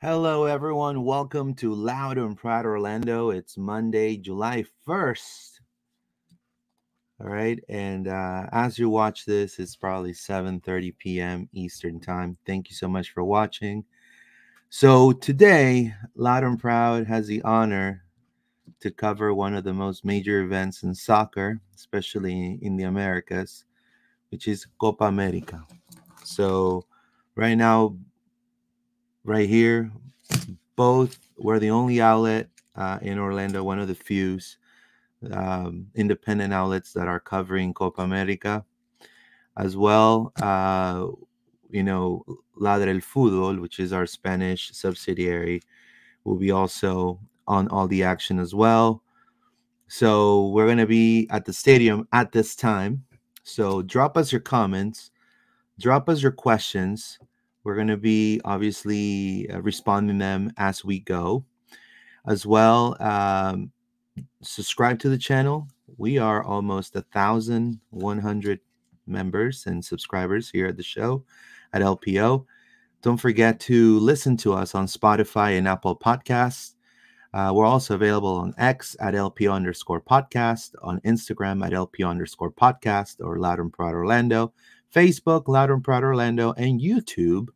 Hello, everyone. Welcome to Loud and Proud Orlando. It's Monday, July 1st. All right. And as you watch this, it's probably 7:30 p.m. Eastern Time. Thank you so much for watching. So today, Loud and Proud has the honor to cover one of the most major events in soccer, especially in the Americas, which is Copa America. So right now, right here, both we're the only outlet in Orlando, one of the few independent outlets that are covering Copa America as well. Ladra el Fútbol, which is our Spanish subsidiary, will be also on all the action as well. So we're going to be at the stadium at this time. So drop us your comments, drop us your questions. We're going to be obviously responding them as we go. As well, subscribe to the channel. We are almost 1,100 members and subscribers here at the show at LPO. Don't forget to listen to us on Spotify and Apple Podcasts. We're also available on X at LPO_podcast, on Instagram at LPO_podcast or Loud and Proud Orlando, Facebook, Loud and Proud Orlando, and YouTube,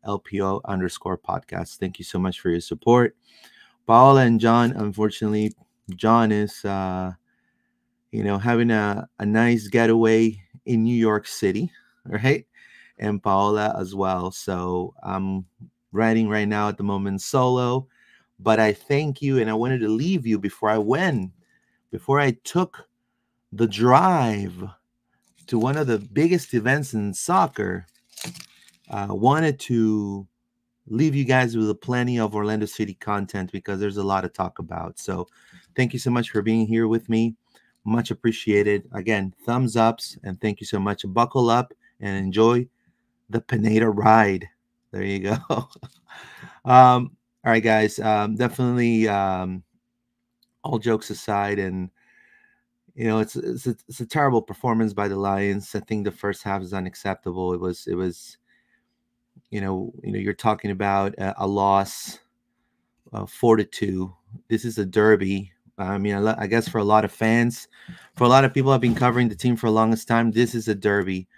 LPO_podcast. Thank you so much for your support. Paola and John, unfortunately, John is, having a nice getaway in New York City, right? And Paola as well. So I'm writing right now at the moment solo, but I thank you. And I wanted to leave you before I took the drive to one of the biggest events in soccer. Wanted to leave you guys with plenty of Orlando City content because there's a lot to talk about. So thank you so much for being here with me. Much appreciated. Again, thumbs ups, and thank you so much. Buckle up and enjoy the Pineda ride. There you go. All right, guys. Definitely, all jokes aside, and it's a terrible performance by the Lions. I think the first half is unacceptable. It was you're talking about a loss, 4-2. This is a derby. I mean, I guess for a lot of fans, for a lot of people who have been covering the team for the longest time, this is a derby.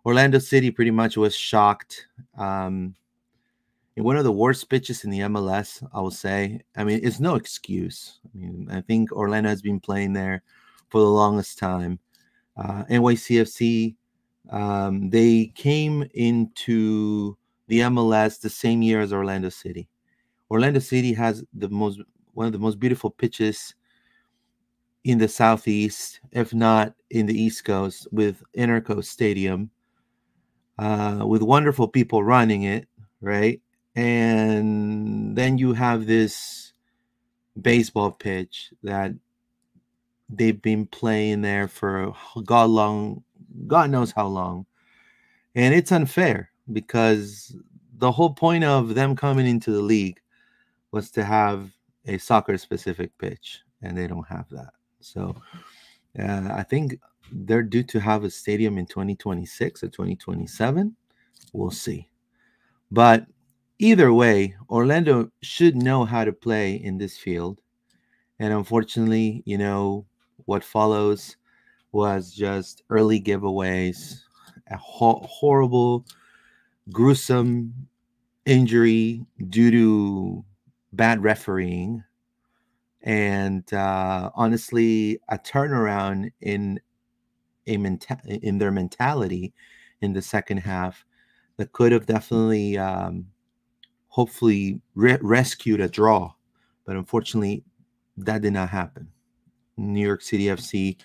Orlando City pretty much was shocked. In one of the worst pitches in the MLS, I will say. I mean, it's no excuse. I mean, I think Orlando has been playing there for the longest time. NYCFC, they came into the MLS the same year as Orlando City. Orlando City has one of the most beautiful pitches in the Southeast, if not in the East Coast, with Intercoast Stadium, with wonderful people running it, right? And then you have this baseball pitch that they've been playing there for God knows how long. And it's unfair because the whole point of them coming into the league was to have a soccer specific pitch, and they don't have that. So I think they're due to have a stadium in 2026 or 2027. We'll see. But either way, Orlando should know how to play in this field. And unfortunately, what follows was just early giveaways, a horrible, gruesome injury due to bad refereeing, and honestly, a turnaround in their mentality in the second half that could have definitely, hopefully, rescued a draw, but unfortunately, that did not happen. New York City FC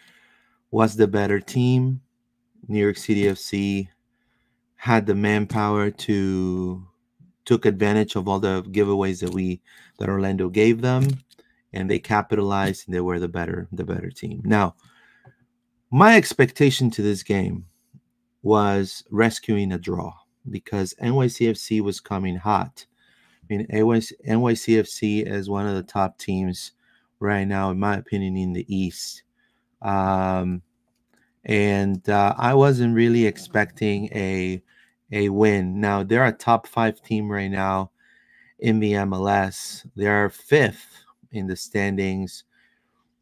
was the better team. New York City FC had the manpower to took advantage of all the giveaways that Orlando gave them, and they capitalized, and they were the better team. Now, my expectation to this game was rescuing a draw because NYCFC was coming hot. I mean, NYCFC is one of the top teams right now, in my opinion, in the East. And I wasn't really expecting a win. Now, they're a top 5 team right now, in the MLS. They are fifth in the standings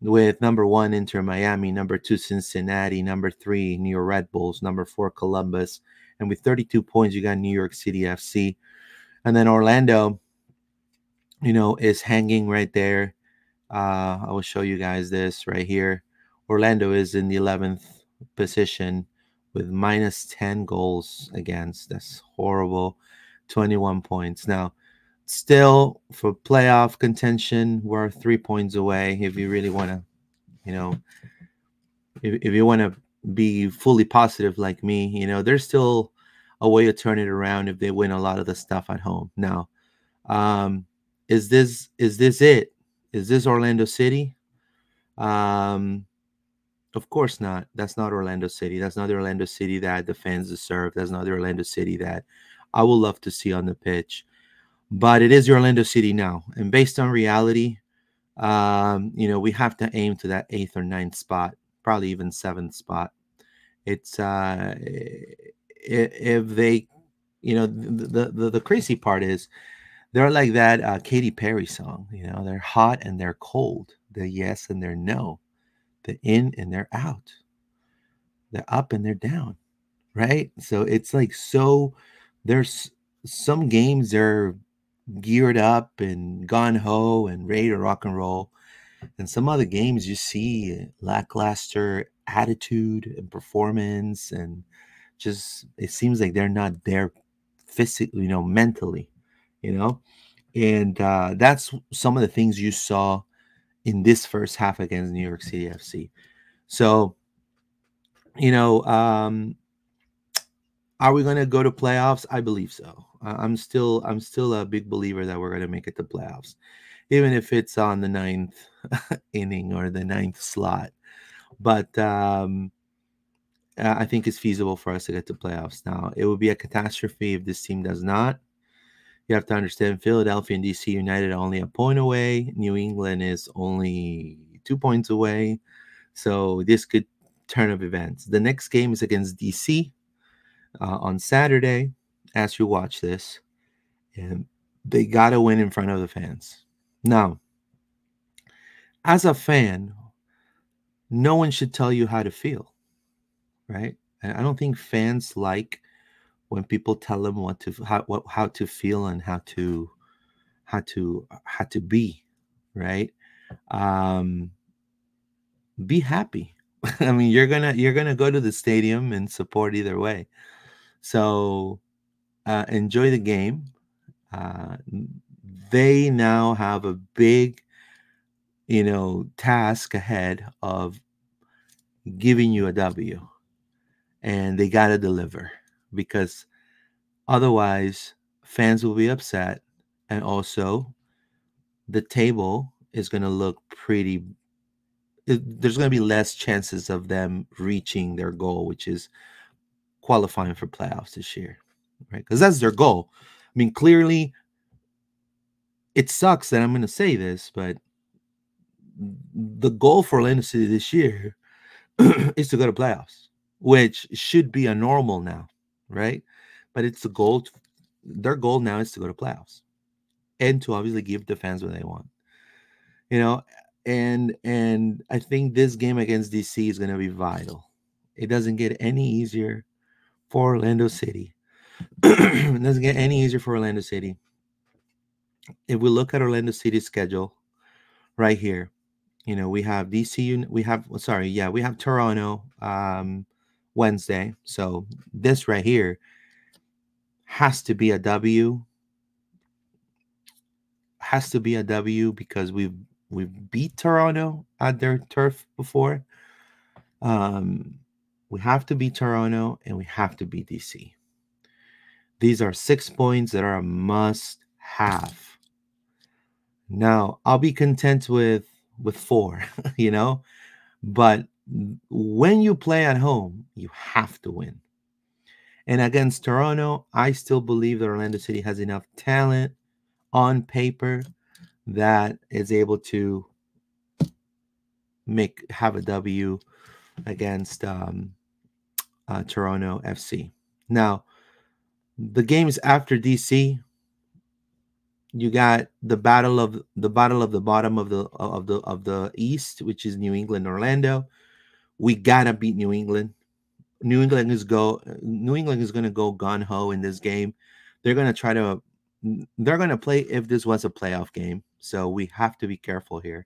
with number one Inter Miami, number two Cincinnati, number three New York Red Bulls, number four Columbus, and with 32 points you got New York City FC, and then Orlando, is hanging right there. I will show you guys this right here. Orlando is in the 11th position with minus 10 goals against. That's horrible. 21 points. Now, still for playoff contention, we're 3 points away. If you really want to, you know, if you want to be fully positive like me, there's still a way to turn it around if they win a lot of the stuff at home. Now, um, is this it? Is this Orlando City? Um, of course not. That's not Orlando City. That's not the Orlando City that the fans deserve. That's not the Orlando City that I would love to see on the pitch. But it is the Orlando City now. And based on reality, we have to aim to that eighth or ninth spot, probably even seventh spot. It's if they, the crazy part is they're like that Katy Perry song. They're hot and they're cold. They're yes and they're no. They're in and they're out. They're up and they're down, right? So it's like, there's some games they're geared up and gun ho and ready to rock and roll, and some other games you see lackluster attitude and performance, and just it seems like they're not there physically, mentally, and that's some of the things you saw in this first half against New York City FC. So, are we going to go to playoffs? I believe so. I'm still a big believer that we're going to make it to playoffs, even if it's on the ninth inning or the ninth slot. But I think it's feasible for us to get to playoffs. Now, it would be a catastrophe if this team does not. You have to understand, Philadelphia and DC United are only a point away. New England is only 2 points away. So this could turn of events. The next game is against DC on Saturday as you watch this. And they got to win in front of the fans. Now, as a fan, no one should tell you how to feel, right? And I don't think fans like when people tell them how to feel and how to be, right? Um, be happy. I mean, you're gonna go to the stadium and support either way. So enjoy the game. Uh, they now have a big, task ahead of giving you a W, and they gotta deliver, because otherwise fans will be upset, and also the table is going to look there's going to be less chances of them reaching their goal, which is qualifying for playoffs this year, right? Because that's their goal. I mean, clearly it sucks that I'm going to say this, but the goal for Orlando City this year is to go to playoffs, which should be a normal now, right? But it's the goal. Their goal now is to go to playoffs and to obviously give the fans what they want, you know. And I think this game against DC is going to be vital. It doesn't get any easier for Orlando City. It doesn't get any easier for Orlando City. If we look at Orlando City's schedule right here, we have DC. We have Toronto Wednesday. So this right here has to be a W. Has to be a W because we've beat Toronto at their turf before. We have to beat Toronto and we have to beat DC. These are 6 points that are a must have. Now, I'll be content with 4, but when you play at home, you have to win. And against Toronto, I still believe that Orlando City has enough talent on paper that is able to have a W against Toronto FC. Now, the games after DC, You got the bottom of the East, which is New England, Orlando. We gotta beat New England. New England is gonna go gun ho in this game. They're gonna try to they're gonna play if this was a playoff game. So we have to be careful here.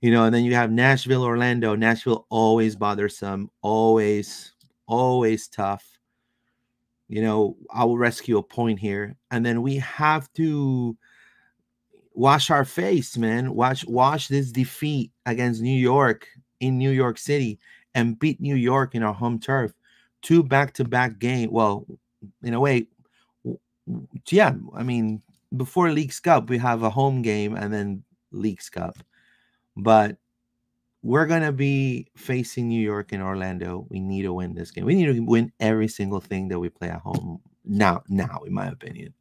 And then you have Nashville, Orlando. Nashville always bothersome, always tough. I will rescue a point here. And then we have to wash our face, man. Wash this defeat against New York in New York City and beat New York in our home turf. Two back-to-back game. Well, in a way, yeah. I mean, before Leagues Cup, we have a home game and then Leagues Cup. But we're gonna be facing New York and Orlando. We need to win this game. We need to win every single thing that we play at home. Now, in my opinion.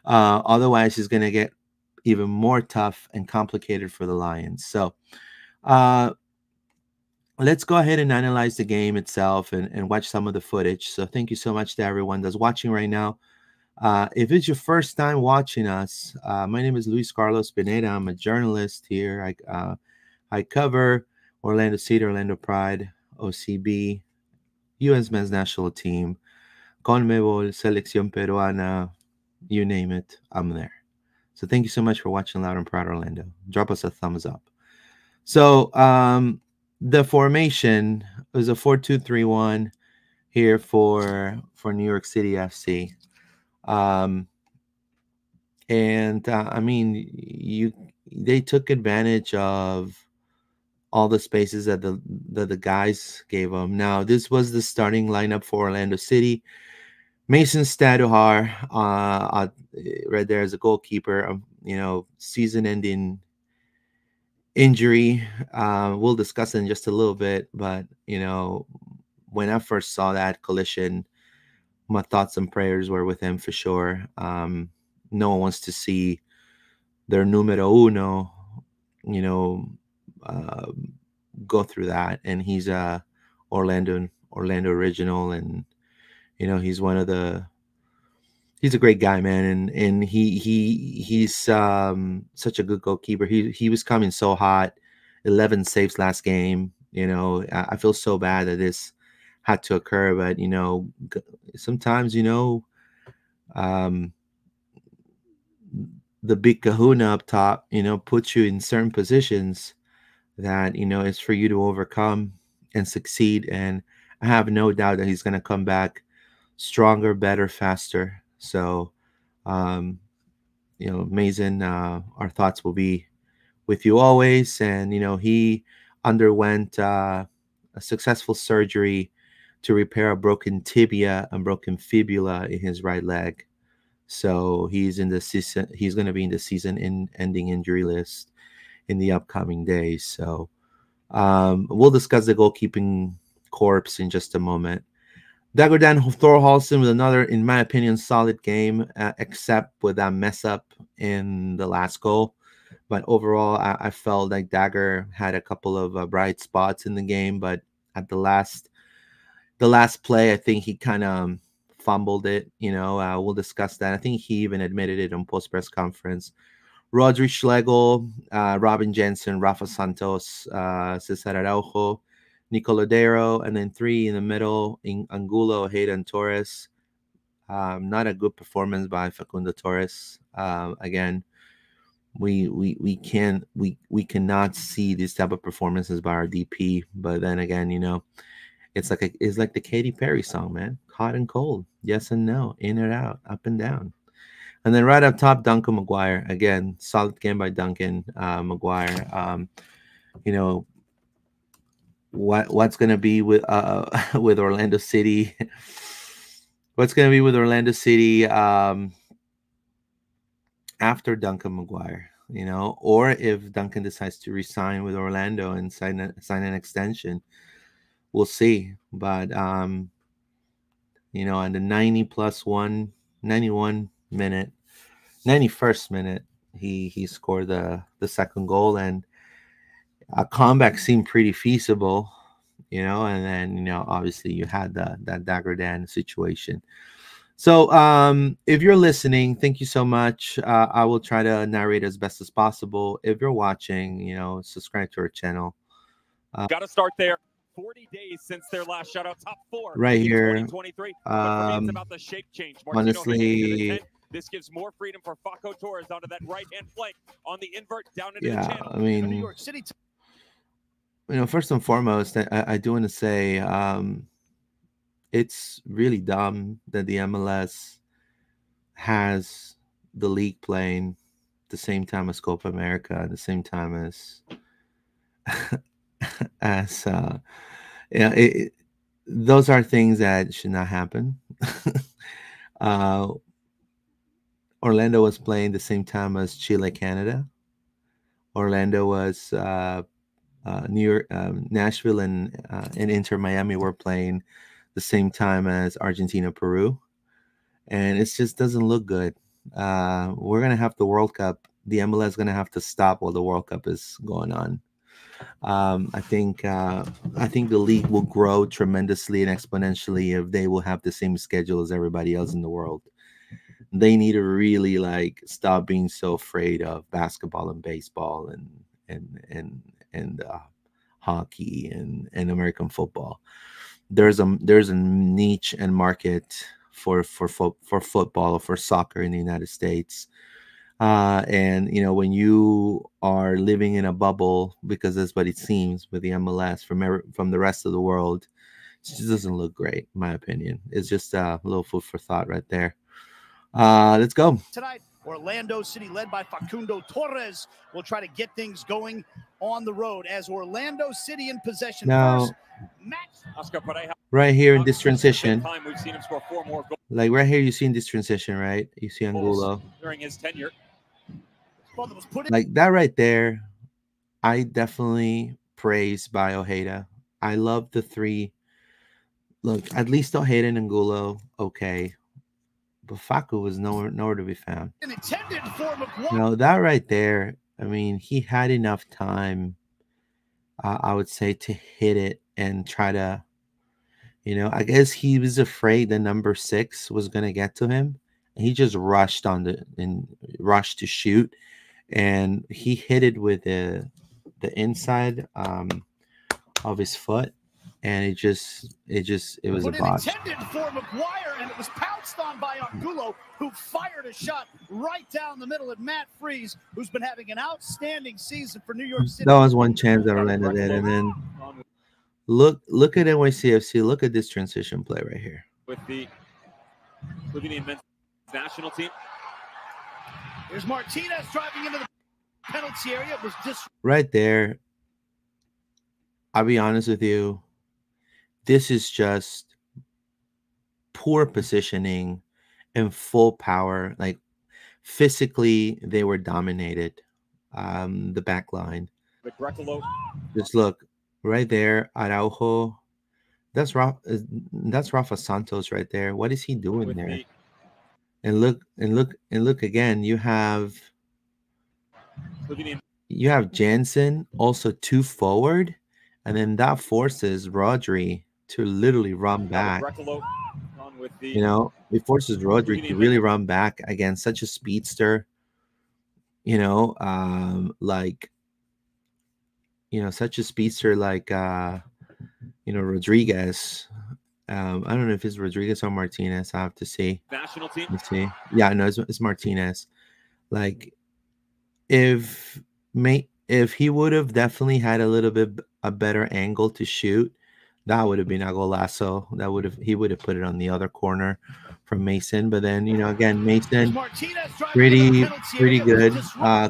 Otherwise, it's gonna get even more tough and complicated for the Lions. So let's go ahead and analyze the game itself and watch some of the footage. So thank you so much to everyone that's watching right now. If it's your first time watching us, my name is Luis Carlos Pineda. I'm a journalist here. I cover Orlando City, Orlando Pride, OCB, U.S. Men's National Team, CONMEBOL, Selección Peruana, you name it, I'm there. So thank you so much for watching Loud and Proud Orlando. Drop us a thumbs up. So the formation was a 4-2-3-1 here for New York City FC. I mean, they took advantage of all the spaces that the guys gave them. Now, this was the starting lineup for Orlando City. Mason Staduhar, right there as a goalkeeper. Season-ending injury. We'll discuss it in just a little bit. But when I first saw that collision, my thoughts and prayers were with him for sure. No one wants to see their numero uno, go through that. And he's a Orlando original, and he's a great guy, man, and he's such a good goalkeeper. He was coming so hot, 11 saves last game. I feel so bad that this had to occur, but sometimes the big kahuna up top puts you in certain positions that is for you to overcome and succeed. And I have no doubt that he's going to come back stronger, better, faster. So Mason, our thoughts will be with you always. And he underwent a successful surgery to repair a broken tibia and broken fibula in his right leg. So he's going to be in the season-ending injury list in the upcoming days. So we'll discuss the goalkeeping corps in just a moment. Dagerdan Thorhalson with another, in my opinion, solid game, except with that mess up in the last goal. But overall, I felt like Dagger had a couple of bright spots in the game. But at the last play, I think he kind of fumbled it. We'll discuss that. I think he even admitted it on post-press conference. Rodri Schlegel, Robin Jensen, Rafa Santos, Cesar Araujo, Nicolodero, and then 3 in the middle, in Angulo, Ojeda, and Torres. Not a good performance by Facundo Torres. Again, we cannot see these type of performances by our DP. But then again, it's like the Katy Perry song, man. Hot and cold, yes and no, in and out, up and down. And then right up top, Duncan McGuire. Again, solid game by Duncan McGuire. What's going to be with with Orlando City? What's going to be with Orlando City after Duncan McGuire? Or if Duncan decides to resign with Orlando and sign an extension, we'll see. But on the 91 minute, 91st minute, he scored the second goal, and a comeback seemed pretty feasible, and then obviously you had that Dagerdan situation. So, if you're listening, thank you so much. I will try to narrate as best as possible. If you're watching, subscribe to our channel. Got to start there. 40 days since their last shutout, top 4 right in here. 2023. But for me, it's about the shape change. Martino Honestly, this gives more freedom for Faco Torres onto that right-hand flank on the invert down into the channel. I mean, New York City. First and foremost, I do want to say it's really dumb that the MLS has the league playing the same time as Copa America, at the same time as as those are things that should not happen. Orlando was playing the same time as Chile, Canada. Orlando was New York, Nashville, and Inter Miami were playing the same time as Argentina, Peru, and it just doesn't look good. We're gonna have the World Cup. The MLS is gonna have to stop while the World Cup is going on. I think the league will grow tremendously and exponentially if they will have the same schedule as everybody else in the world. They need to really stop being so afraid of basketball and baseball and hockey and American football. There's a niche and market for football or for soccer in the United States. And when you are living in a bubble, because that's what it seems with the MLS from the rest of the world, it just doesn't look great, in my opinion. It's just a little food for thought right there. Let's go. Tonight, Orlando City, led by Facundo Torres, will try to get things going on the road as Orlando City in possession. Now, right here in this transition, like right here, you see in this transition, right? You see Angulo during his tenure. Like that right there, I definitely praise by Ojeda. I love the three. Look, at least Ojeda and Angulo, okay. But Facu was nowhere to be found. That right there, I mean, he had enough time, I would say, to hit it and try to, I guess he was afraid the number 6 was going to get to him. And he just rushed rushed to shoot. And he hit it with the inside of his foot. And it was a botch. Intended for McGuire, and it was pounced on by Angulo, who fired a shot right down the middle at Matt Freese, who's been having an outstanding season for New York City. That was one chance that Orlando did, and then look at NYCFC. Look at this transition play right here with the Slovenian men's national team. There's Martinez driving into the penalty area. It was just right there. I'll be honest with you. This is just poor positioning and full power. Like physically, they were dominated. The back line. Just look right there, Araujo. That's Rafa Santos right there. What is he doing there? And look again. You have Jansen also 2 forward, and then that forces Rodri to literally run back. It forces Rodri to really run back against such a speedster. Such a speedster like Rodriguez. I don't know if it's Rodriguez or Martinez. I have to see. National team. Let's see. Yeah, no, it's Martinez. Like, if he would have definitely had a little bit a better angle to shoot, that would have been a golazo. He would have put it on the other corner from Mason. But then, again, Mason pretty good,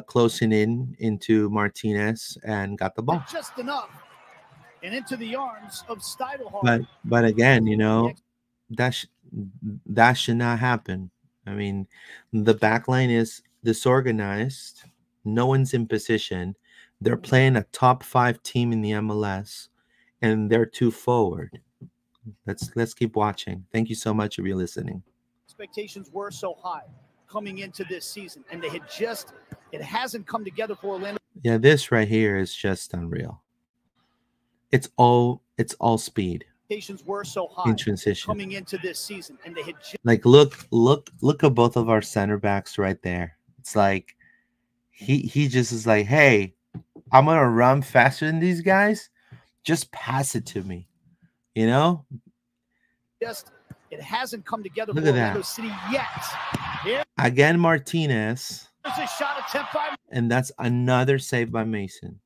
closing into Martinez and got the ball. Just enough. And into the arms of Stuyvesant. But again, that should not happen. I mean, the back line is disorganized. No one's in position. They're playing a top 5 team in the MLS, and they're 2 forward. Let's keep watching. Thank you so much if you're listening. Expectations were so high coming into this season, and it hasn't come together for Orlando. Yeah, this right here is just unreal. It's all speed. expectations were so high in transition. coming into this season, and they had Like, look at both of our center backs right there. It's like he just is like, hey, I'm gonna run faster than these guys. Just pass it to me, you know. it hasn't come together Look for at Orlando that. City yet. Here's Again, Martinez, a shot attempt by and that's another save by Mason.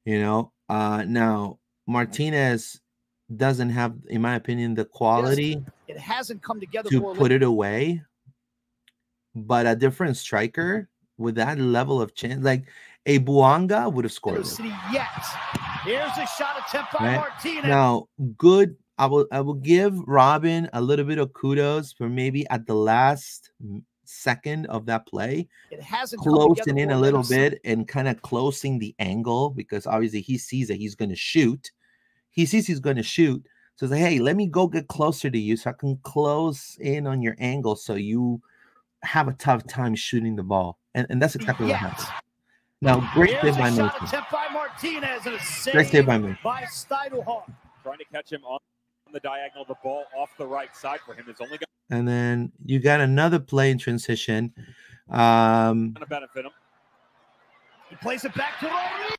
You know, now Martinez doesn't have, in my opinion, the quality it hasn't come together to for put it away. But a different striker with that level of chance, like a Buanga would have scored Orlando it. City yet. Here's a shot attempt by Right? Martinez. Now, good. I will give Robin a little bit of kudos for maybe at the last second of that play, it hasn't closing in for a little Orlando bit and kind of closing the angle, because obviously he sees that he's going to shoot. He sees he's going to shoot. So it's like, hey, let me go get closer to you so I can close in on your angle so you have a tough time shooting the ball. And that's exactly what happened. Now, great save by Martinez and a save Great save by me. by Steidelhart. Trying to catch him on the diagonal. The ball off the right side for him is only going And then you got another play in transition. to benefit him. He plays it back to Rodriguez.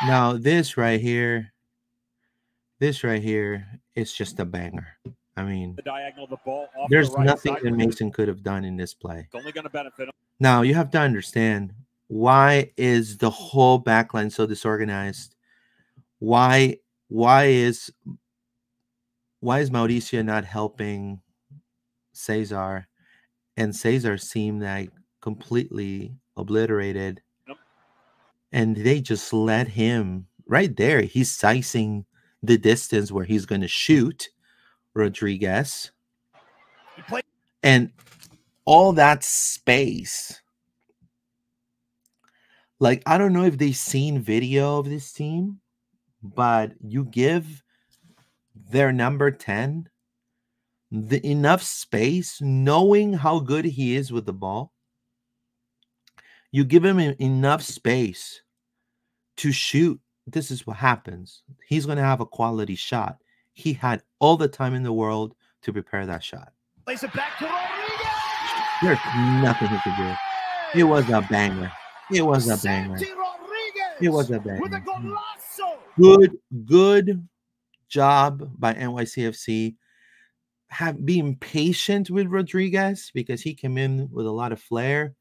Now, this right here is just a banger. I mean, The diagonal, the ball off there's the right nothing side that for him. Mason could have done in this play. It's only going to benefit him. Now, you have to understand, why is the whole backline so disorganized? Why is Mauricio not helping Cesar? And Cesar seemed like completely obliterated. Yep. And they just let him right there. He's sizing the distance where he's going to shoot Rodriguez. And all that space. Like, I don't know if they've seen video of this team, but you give their number 10 enough space, knowing how good he is with the ball. You give him enough space to shoot. This is what happens. He's going to have a quality shot. He had all the time in the world to prepare that shot. Plays it back to Rodriguez. There's nothing he could do. It was a banger. It was a banger. It was a banger. With a golazo. Good job by NYCFC. Being patient with Rodriguez, because he came in with a lot of flair.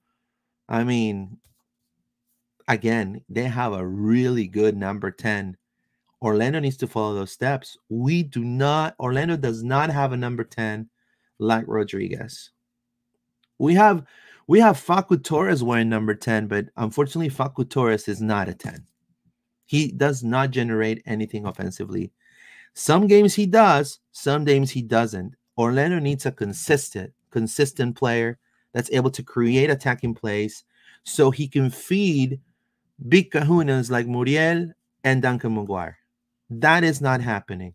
I mean, again, they have a really good number 10. Orlando needs to follow those steps. Orlando does not have a number 10 like Rodriguez. We have Facu Torres wearing number 10, but unfortunately, Facu Torres is not a 10. He does not generate anything offensively. Some games he does, some games he doesn't. Orlando needs a consistent player that's able to create attacking plays so he can feed big kahunas like Muriel and Duncan McGuire. That is not happening.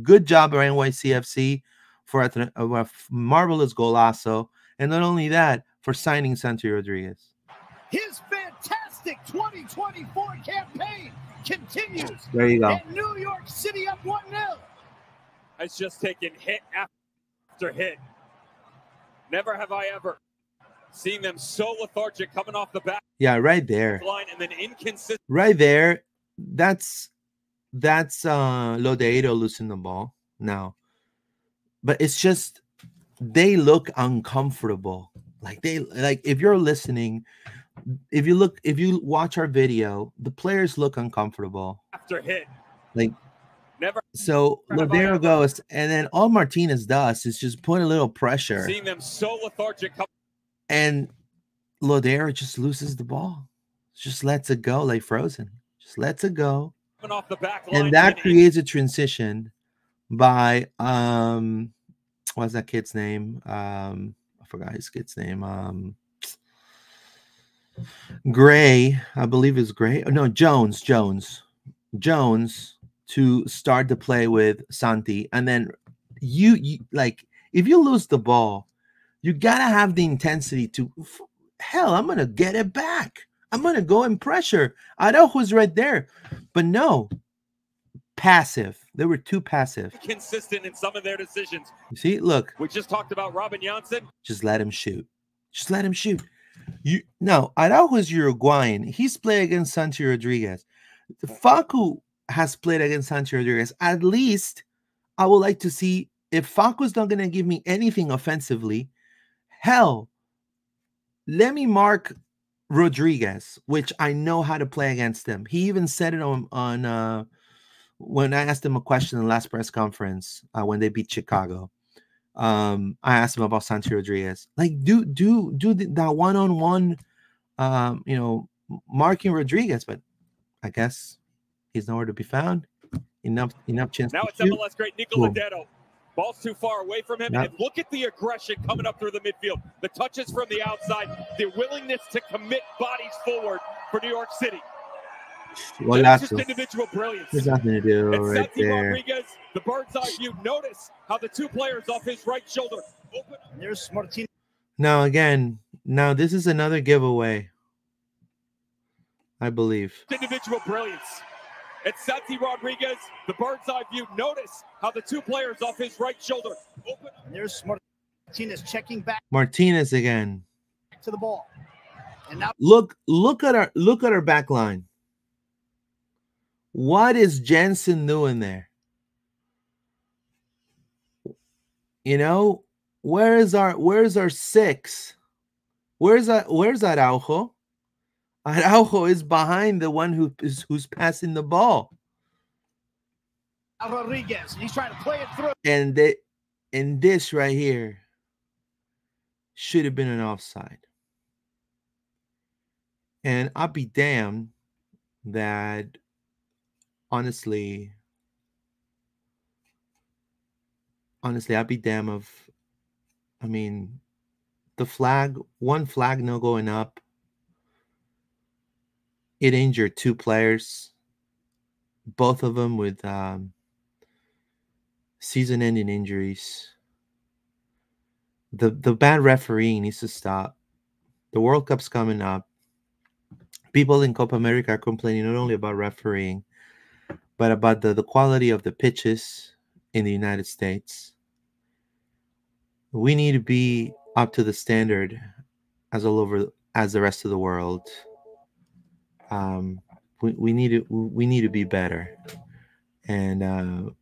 Good job by NYCFC for a marvelous golazo. And not only that, for signing Santi Rodriguez. His fantastic 2024 campaign continues. There you go. And New York City up 1-0. It's just taken hit after hit. Never have I ever seen them so lethargic coming off the back. Yeah, right there. Line and then inconsistent. Right there. That's Lodeiro losing the ball now. But it's just they look uncomfortable. Like if you're listening, if you watch our video, the players look uncomfortable. After hit. Like never. So Lodeiro goes, and then all Martinez does is just put a little pressure. Seeing them so lethargic. And Lodeiro just loses the ball. Just lets it go like Frozen. Just lets it go. Off the back line, and that creates a transition by what's that kid's name? I forgot his kid's name. Gray, I believe is Gray. No, Jones to start the play with Santi. And then you like, if you lose the ball, you gotta have the intensity to, hell, I'm gonna get it back. I'm gonna go and pressure. I know who's right there, but no, passive. They were too passive. Consistent in some of their decisions. You see, look. We just talked about Robin Janssen. Just let him shoot. Just let him shoot. No, Araujo is Uruguayan. He's played against Santi Rodriguez. Facu has played against Santi Rodriguez. At least I would like to see if Facu's not going to give me anything offensively. Hell, let me mark Rodriguez, which I know how to play against him. He even said it on when I asked him a question in the last press conference when they beat Chicago. I asked him about Santi Rodriguez. Like, do that one-on-one, marking Rodriguez, but I guess he's nowhere to be found. Enough chance. Now it's MLS great Nico Ledetto. Ball's too far away from him. Yep. And look at the aggression coming up through the midfield. The touches from the outside, the willingness to commit bodies forward for New York City. Well, that's just individual brilliance. There's nothing to do it's right Santi there. Rodriguez, the bird's eye view. Notice how the two players off his right shoulder open. There's Martinez. Now this is another giveaway, I believe. Individual brilliance. It's Santi Rodriguez, the bird's eye view. Notice how the two players off his right shoulder open. There's Martinez checking back. Martinez again to the ball. And now look at our back line. What is Jensen doing there? You know, where's our six? Where's Araujo? Araujo is behind the one who's passing the ball. Rodriguez, he's trying to play it through. And this right here should have been an offside. And I'll be damned that honestly, I'd be damned of, the one flag no going up, it injured two players, both of them with season-ending injuries. The bad refereeing needs to stop. The World Cup's coming up. People in Copa America are complaining not only about refereeing, but about the quality of the pitches in the United States. We need to be up to the standard as the rest of the world. We need to be better. And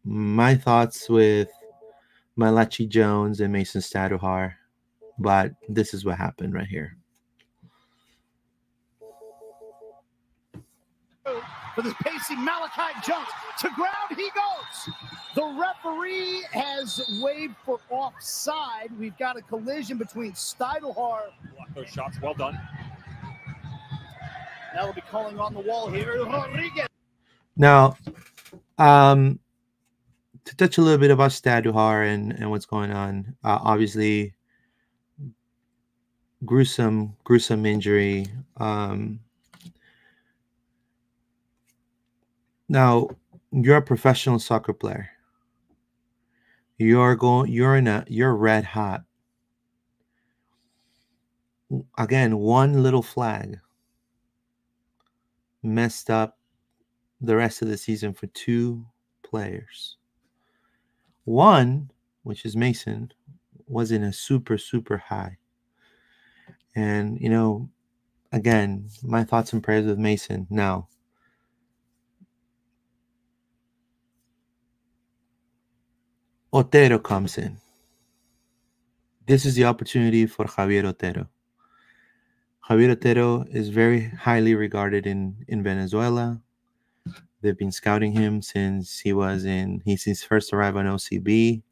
my thoughts with Malachi Jones and Mason Staduhar, but this is what happened right here. For this pacing Malachi Jones to ground he goes. The referee has waved for offside. We've got a collision between Staduhar. Block those shots. Well done. Now they'll be calling on the wall here. Rodriguez. Now, to touch a little bit about Staduhar and what's going on, obviously, gruesome injury. Now, you're a professional soccer player. You're red hot. Again, one little flag messed up the rest of the season for two players. One, which is Mason, was in a super high. And, again, my thoughts and prayers with Mason. Now, Otero comes in. This is the opportunity for Javier Otero. Javier Otero is very highly regarded in Venezuela. They've been scouting him since he's his first arrival on OCB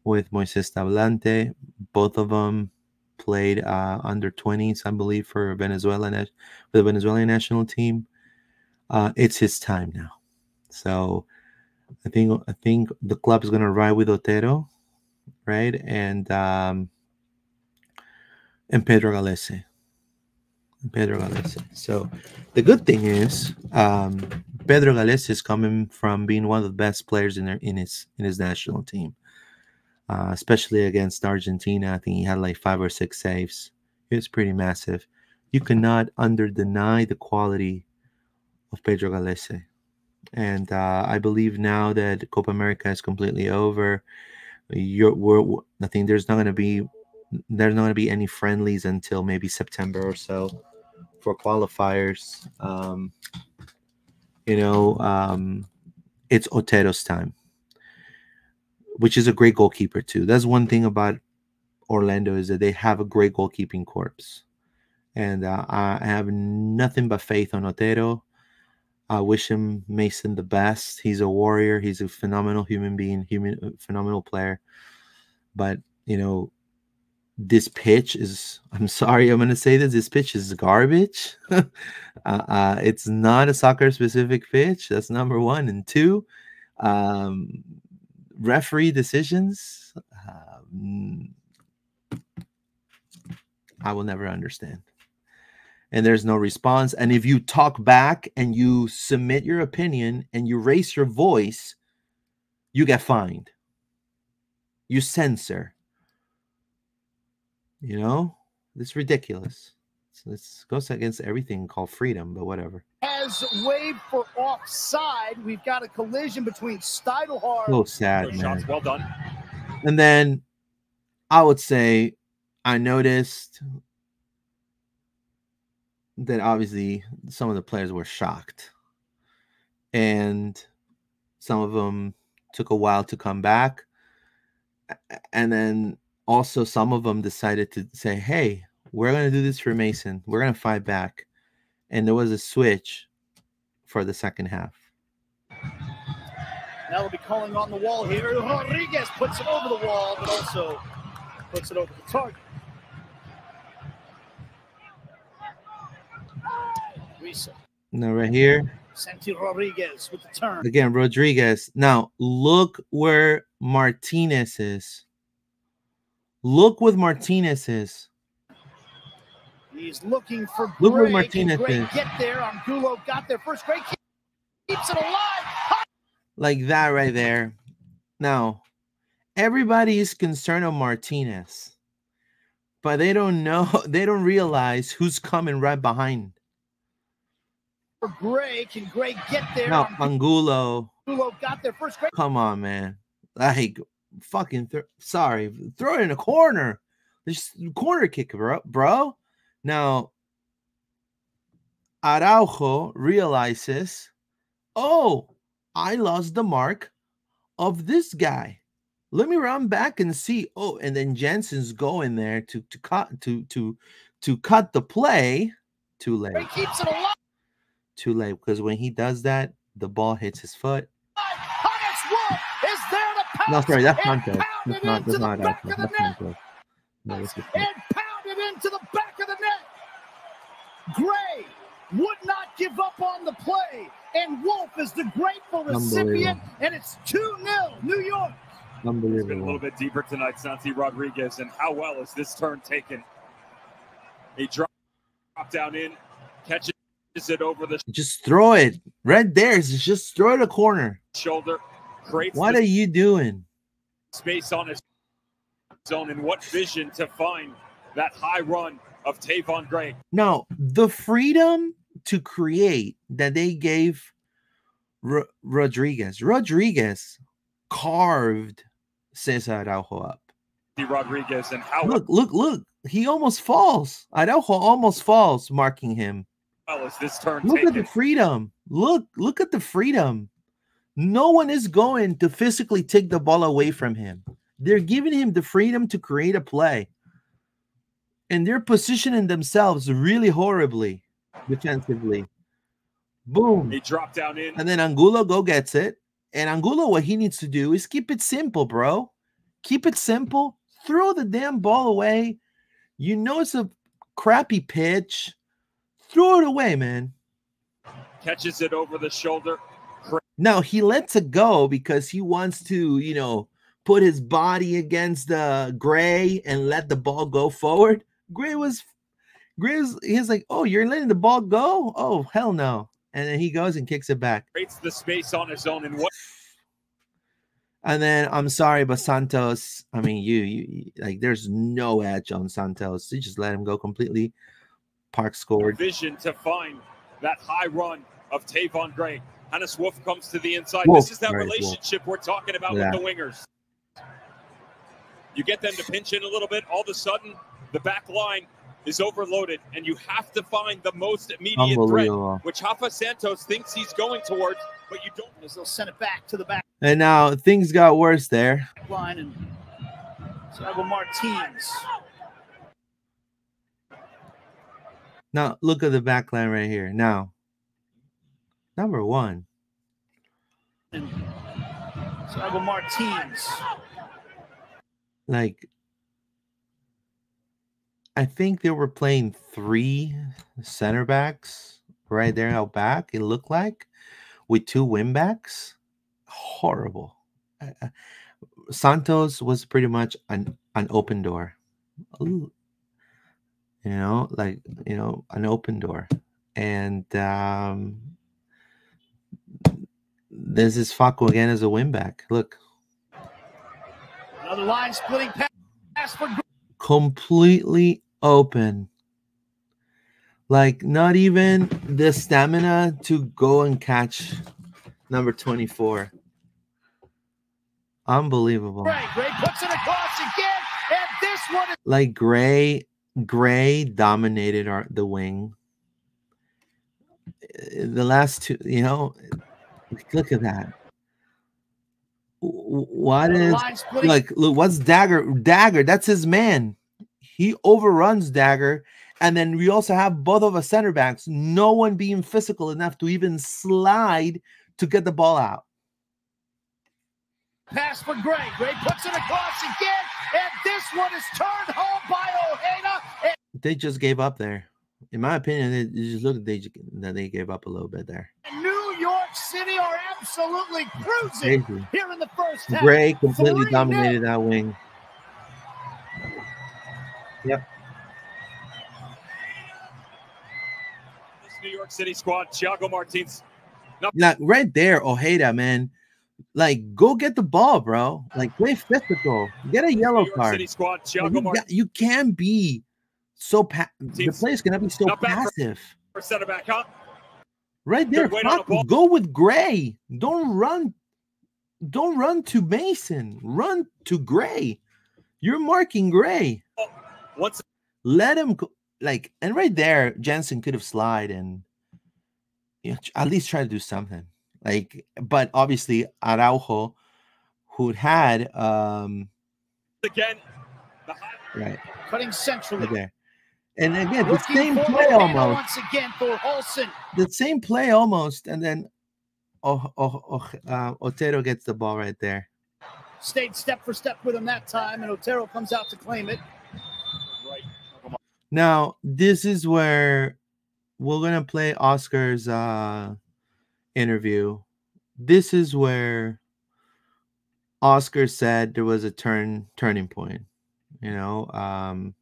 with Moises Tablante. Both of them played under 20s, I believe, for the Venezuelan national team. It's his time now. So I think the club is going to ride with Otero, right? And Pedro Galese. So the good thing is Pedro Galese is coming from being one of the best players in his national team, especially against Argentina. I think he had like 5 or 6 saves. It was pretty massive. You cannot deny the quality of Pedro Galese. And I believe now that Copa America is completely over, I think there's not going to be any friendlies until maybe September or so for qualifiers. It's Otero's time, which is a great goalkeeper too. That's one thing about Orlando, is that they have a great goalkeeping corps, and I have nothing but faith on Otero. I wish him, Mason, the best. He's a warrior. He's a phenomenal human being, phenomenal player. But this pitch is, I'm sorry, I'm going to say this pitch is garbage. It's not a soccer specific pitch. That's number one. And two, referee decisions, I will never understand. And there's no response. And if you talk back and you submit your opinion and you raise your voice, you get fined. You censor. It's ridiculous. This goes against everything called freedom, but whatever. Has waved for offside. We've got a collision between Steidelhard. So sad, man. Shots well done. And then I would say I noticed that obviously some of the players were shocked. And some of them took a while to come back. And then also some of them decided to say, hey, we're going to do this for Mason. We're going to fight back. And there was a switch for the second half. Now they'll be calling on the wall here. Rodriguez puts it over the wall, but also puts it over the target. Gruesome. Now right here. Santi Rodriguez with the turn. Again, Rodriguez. Now look where Martinez is. Look what Martinez is. He's looking for Gray. Look where Martinez is. Get there. Angulo got there first. Gray keeps it alive. Like that right there. Now, everybody is concerned of Martinez, but they don't know. They don't realize who's coming right behind. For Gray, can Gray get there? Now, Angulo got there first. Gray. Come on, man. Like, fucking, sorry. Throw it in a corner. Just corner kick, bro. Now, Araujo realizes, oh, I lost the mark of this guy. Let me run back and see. Oh, and then Jensen's going there to cut the play. Too late. He keeps it alive. Too late, because when he does that, the ball hits his foot. Is there to No, sorry, that's contact. That's That's into the not back of the that's net. contact. No, this is And pounded into the back of the net. Gray would not give up on the play. And Wolf is the grateful recipient. And it's 2-0 New York. unbelievable. It's been a little bit deeper tonight, Santi Rodriguez. And how well is this turn taken? A drop down in, catches it over the Just throw it right there. Just throw it a corner. shoulder. Creates What are you doing? space on his zone, and what vision to find that high run of Tavon Gray. No, the freedom to create that they gave Rodriguez. Rodriguez carved Cesar Araujo up. Rodriguez, and how Look. He almost falls. Araujo almost falls, marking him. well is this turn Look taken? at the freedom. Look at the freedom. No one is going to physically take the ball away from him. They're giving him the freedom to create a play. And they're positioning themselves really horribly defensively. Boom. He dropped down in. And then Angulo gets it. And Angulo, what he needs to do is keep it simple, bro. Keep it simple. Throw the damn ball away. You know it's a crappy pitch. Throw it away, man. Catches it over the shoulder. Now, he lets it go because he wants to, put his body against Gray and let the ball go forward. He's like, oh, you're letting the ball go? Oh, hell no. And then he goes and kicks it back. Creates the space on his own, and what? And then, I'm sorry, but Santos, I mean, you like, there's no edge on Santos. You just let him go completely. Park scored. Vision to find that high run of Tavon Gray. Hannes Wolf comes to the inside. Wolf. This is that Right, relationship we're talking about Yeah. with the wingers. You get them to pinch in a little bit. All of a sudden, the back line is overloaded, and you have to find the most immediate threat, which Rafa Santos thinks he's going towards, but you don't. They'll send it back to the back And now things got worse there. line, and Thiago Martins. Now look at the back line right here. Now, number one. And Thiago Martins. Like, I think they were playing 3 center backs right there out back, it looked like, with 2 wing backs. Horrible. Santos was pretty much an open door. Ooh. You know, like, you know, an open door. And this is Facu again as a wing back. Look. Another line splitting pass for completely open. Like, not even the stamina to go and catch number 24. Unbelievable. Gray puts it across again, and this one is like Gray dominated the wing. The last 2, you know, look at that. What is like? Look, what's Dagger? Dagger, that's his man. He overruns Dagger, and then we also have both of us center backs. No one being physical enough to even slide to get the ball out. Pass for Gray. Gray puts it across again, and this one is turned home by Ojeda. They just gave up there. In my opinion, it just looked that they gave up a little bit there. New York City are absolutely cruising here in the first half. Gray completely dominated that wing. Yep. This New York City squad, Thiago Martins. Like right there, Ojeda, man. Like, go get the ball, bro. Like, play physical. Get a yellow card. City squad, you can't be so the player's gonna be so passive. For center back, huh? Right there, go with Gray. Don't run to Mason. Run to Gray. You're marking Gray. Let him go. Like, and right there, Jensen could have slid and, you know, at least try to do something. Like, but obviously Araujo, who had again, right, cutting centrally right there, and again the same play almost. Once again for Olsen. The same play almost, and then Otero gets the ball right there. Stayed step for step with him that time, and Otero comes out to claim it. Now this is where we're gonna play Oscar's interview. This is where Oscar said there was a turning point. You know,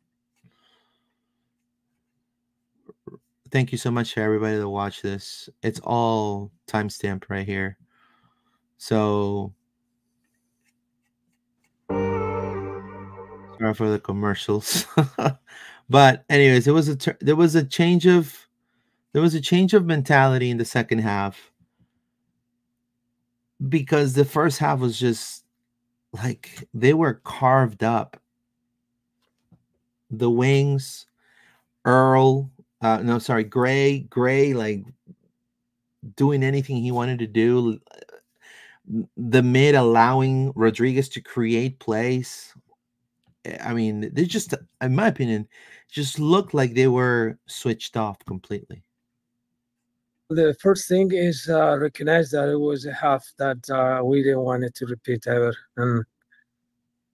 thank you so much to everybody that watched this. It's all timestamped right here. So sorry for the commercials. But anyways, there was a change of mentality in the second half, because the first half was just like they were carved up. The wings, Gray, like doing anything he wanted to do. The mid allowing Rodriguez to create plays. I mean, they just, in my opinion, just looked like they were switched off completely. The first thing is recognize that it was a half that we didn't want it to repeat ever,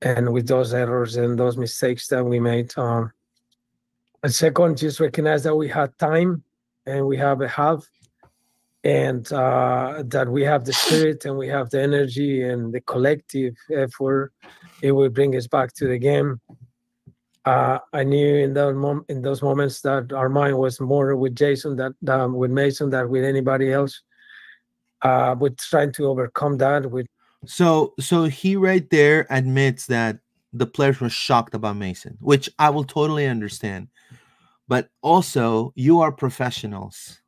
and with those errors and those mistakes that we made. And second, just recognize that we had time and we have a half, and that we have the spirit and we have the energy and the collective effort. It will bring us back to the game. I knew in those moments that our mind was more with Jason than with Mason than with anybody else. We're trying to overcome that. So he right there admits that the players were shocked about Mason, which I will totally understand. But also, you are professionals.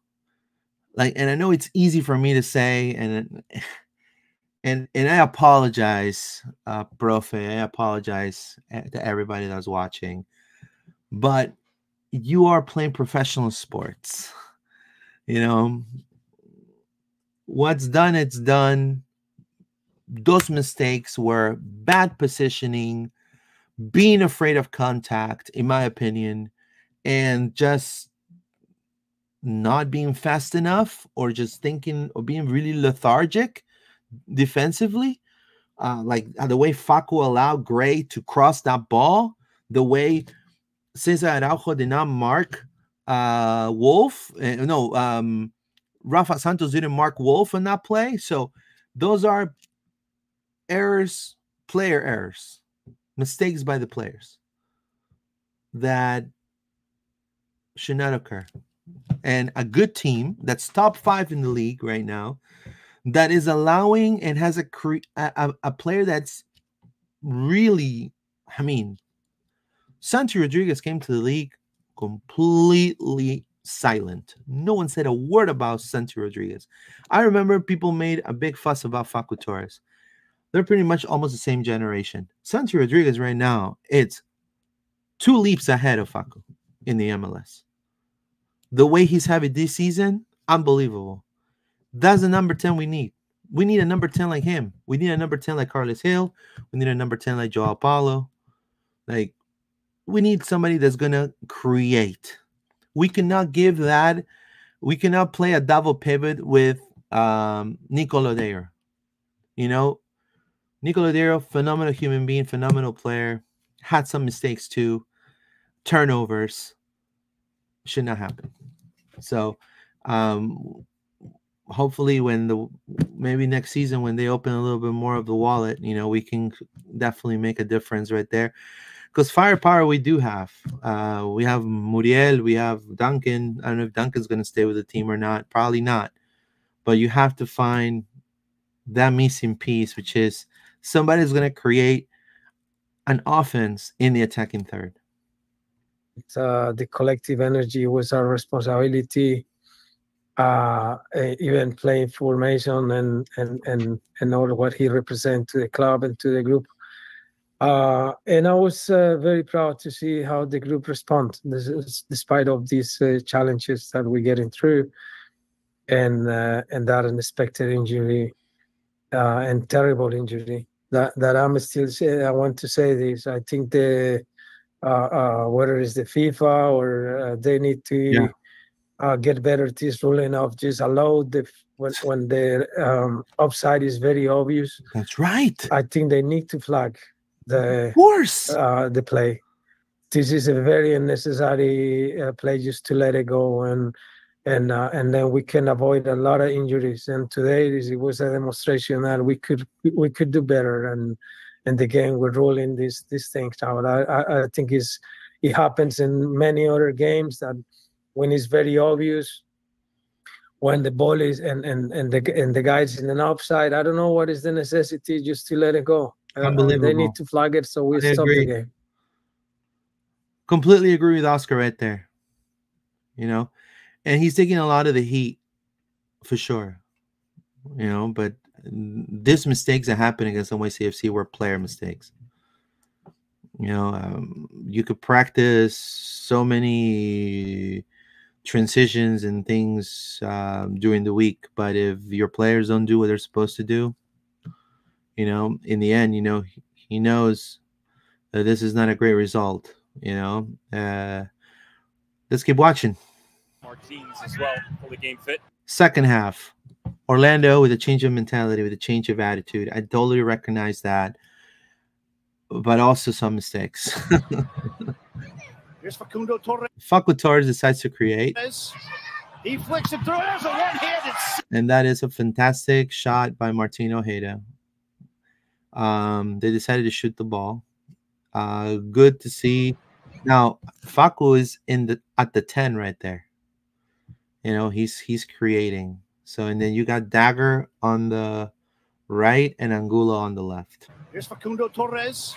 Like, and I know it's easy for me to say, and I apologize, profe. I apologize to everybody that's watching, but you are playing professional sports. You know, what's done, it's done. Those mistakes were bad positioning, being afraid of contact, in my opinion, and just not being fast enough, or just thinking, or being really lethargic defensively. Like the way Facu allowed Gray to cross that ball, the way Cesar Araujo did not mark Wolf. Rafa Santos didn't mark Wolf in that play. So those are errors, player errors, mistakes by the players that should not occur. And a good team that's top 5 in the league right now, that is allowing and has a player that's really, I mean, Santi Rodriguez came to the league completely silent. No one said a word about Santi Rodriguez. I remember people made a big fuss about Facu Torres. They're pretty much almost the same generation. Santi Rodriguez right now, it's 2 leaps ahead of Facu in the MLS. The way he's having this season, unbelievable. That's the number 10 we need. We need a number 10 like him. We need a number 10 like Carlos Hill. We need a number 10 like Joao Paulo. Like, we need somebody that's going to create. We cannot give that. We cannot play a double pivot with Nico Lodeiro. You know, Nico Lodeiro, phenomenal human being, phenomenal player. Had some mistakes too. Turnovers. Should not happen. So, hopefully maybe next season when they open a little bit more of the wallet, you know, we can definitely make a difference right there. Because firepower we do have. We have Muriel, we have Duncan. I don't know if Duncan's going to stay with the team or not. Probably not. But you have to find that missing piece, which is somebody's going to create an offense in the attacking third. The collective energy was our responsibility. Even playing formation and all what he represents to the club and to the group. And I was very proud to see how the group responds, despite of these challenges that we're getting through, and that unexpected injury and terrible injury. That I'm still saying. I want to say this. I think the whether it's the FIFA or they need to get better at this ruling of just allow when the offside is very obvious. That's right. I think they need to flag of course the play. This is a very unnecessary play just to let it go, and then we can avoid a lot of injuries. And today it was a demonstration that we could do better, and the game we're rolling these things out. I think it happens in many other games that when it's very obvious, when the ball is and the guy's in an offside, I don't know what is the necessity just to let it go. They need to flag it so we stop the game. Completely agree with Oscar right there. You know, and he's taking a lot of the heat for sure. You know, but these mistakes that happen against NYCFC were player mistakes. You know, you could practice so many transitions and things during the week, but if your players don't do what they're supposed to do, you know, in the end, you know, he knows that this is not a great result. You know, let's keep watching. Martins as well, fully game fit. Second half, Orlando with a change of mentality, with a change of attitude. I totally recognize that, but also some mistakes. Here's Facundo Torres. Facu Torres decides to create. He flicks it through. There's a one-handed. And that is a fantastic shot by Martin Ojeda. They decided to shoot the ball. Good to see. Now Facu is at the 10 right there. You know, he's creating. So, and then you got Dagger on the right and Angulo on the left. Here's Facundo Torres.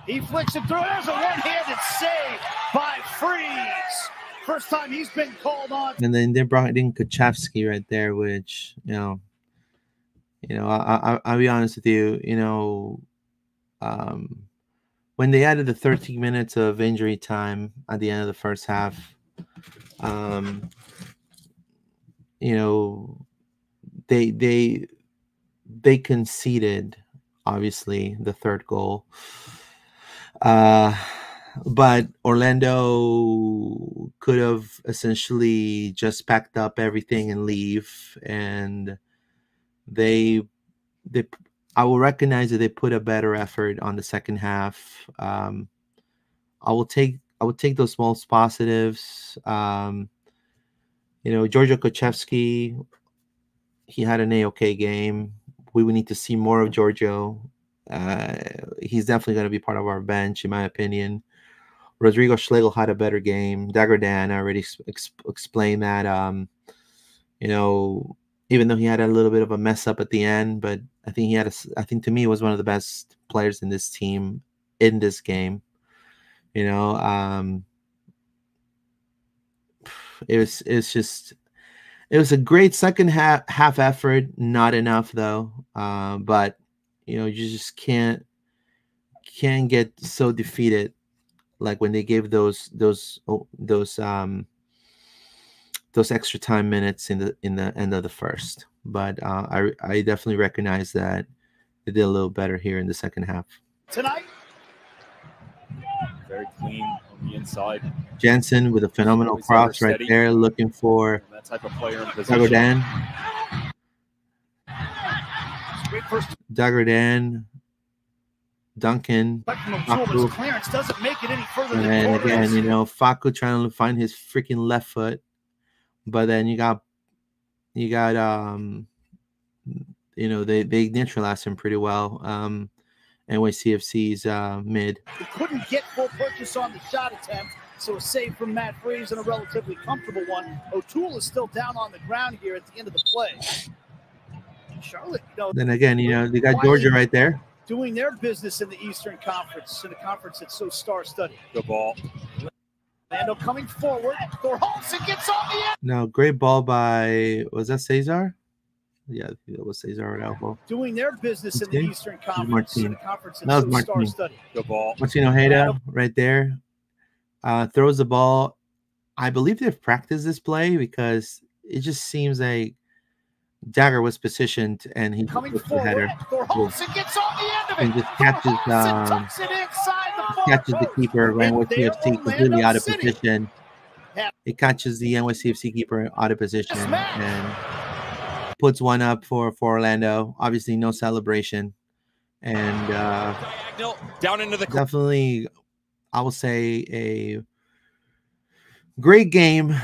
He flicks it through. There's a one-handed save by Freeze. first time he's been called on. And then they brought in Nycfc right there, which I'll be honest with you, when they added the 13 minutes of injury time at the end of the first half, they conceded, obviously, the third goal. But Orlando could have essentially just packed up everything and leave, and I will recognize that they put a better effort on the second half. I will take those small positives. Giorgio Nycfc, he had an A-OK game. We would need to see more of Giorgio. He's definitely going to be part of our bench, in my opinion. Rodrigo Schlegel had a better game. Dagerdan, I already explained that. Even though he had a little bit of a mess up at the end, but I think to me, he was one of the best players in this team in this game. It was a great second half effort. Not enough though. But you just can't get so defeated like when they gave those extra time minutes in the end of the first. But I definitely recognize that they did a little better here in the second half. Tonight, very clean on the inside. Jensen with a phenomenal cross right there, looking for that type of player in position. Dagerdan, Duncan, clearance doesn't make it any further. And again, Facu trying to find his freaking left foot, but then you got they neutralized him pretty well. NYCFC's mid. He couldn't get full purchase on the shot attempt, so a save from Matt Freese and a relatively comfortable one. O'Toole is still down on the ground here at the end of the play. Charlotte, then again, they got Georgia right there doing their business in the Eastern Conference, in a conference that's so star-studded. The ball. Orlando coming forward. Thorholmsen gets on the end. No, great ball by, was that Cesar? Yeah, it was Cesar at elbow. Doing their business in the Eastern Conference, in a conference that that's was so star-studded. The ball. Martin Ojeda right there. Throws the ball. I believe they've practiced this play because it just seems like Dagger was positioned and he coming took the header. Thorholmsen gets on the end of it. And just catches the keeper of NYCFC completely out of position. It catches the NYCFC keeper out of position and puts one up for Orlando. Obviously, no celebration. And down into the definitely, I will say, a great game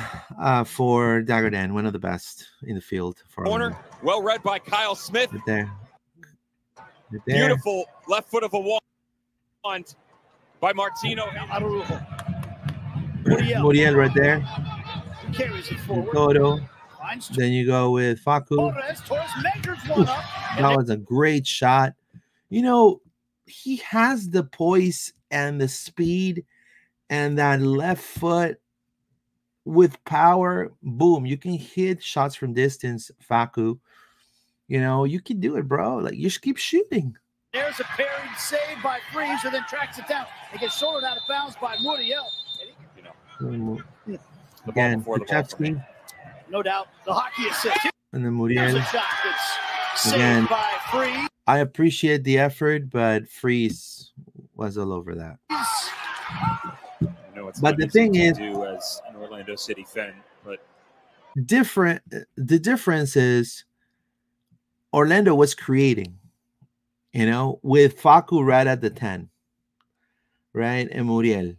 for Dagerdan, one of the best in the field. For corner, well read by Kyle Smith. Right there. Beautiful left foot of a wand by Martino. Muriel right there. Carries it forward. Toto. Then you go with Facu. That was a great shot. He has the poise and the speed and that left foot with power. Boom. You can hit shots from distance, Facu. You can do it, bro. Like, you just keep shooting. There's a parried save by Freese, and then tracks it down. It gets shouldered out of bounds by Muriel. Again, Nycfc. No doubt, the hockey assist. And then Muriel. Again, by Freese. I appreciate the effort, but Freese was all over that. But the thing is, do as an Orlando City fan, but the difference is Orlando was creating, with Facu right at the 10, right, and Muriel,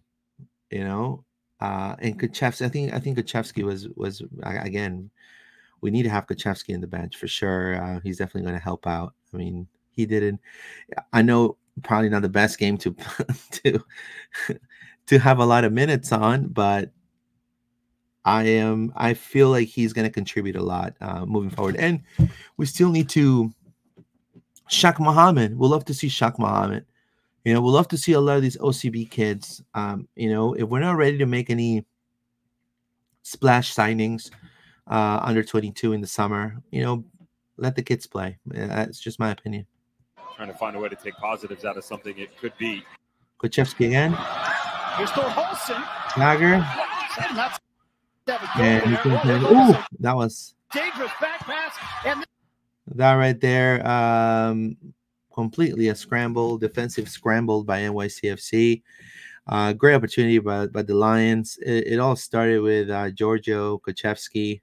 and Nycfc. I think Nycfc was again. We need to have Nycfc in the bench for sure. He's definitely going to help out. I mean, he didn't. I know probably not the best game to have a lot of minutes on, but I feel like he's going to contribute a lot moving forward. And we still need to Shaq Muhammad. We'll love to see Shaq Muhammad. We'll love to see a lot of these OCB kids. If we're not ready to make any splash signings, under 22 in the summer. You know, let the kids play. That's just my opinion. Trying to find a way to take positives out of something it could be. Nycfc again. Here's Thorholson. Dagger. And that was dangerous back pass. And that right there. Completely a scramble, defensive scramble by NYCFC. Great opportunity by the Lions. It all started with Giorgio Nycfc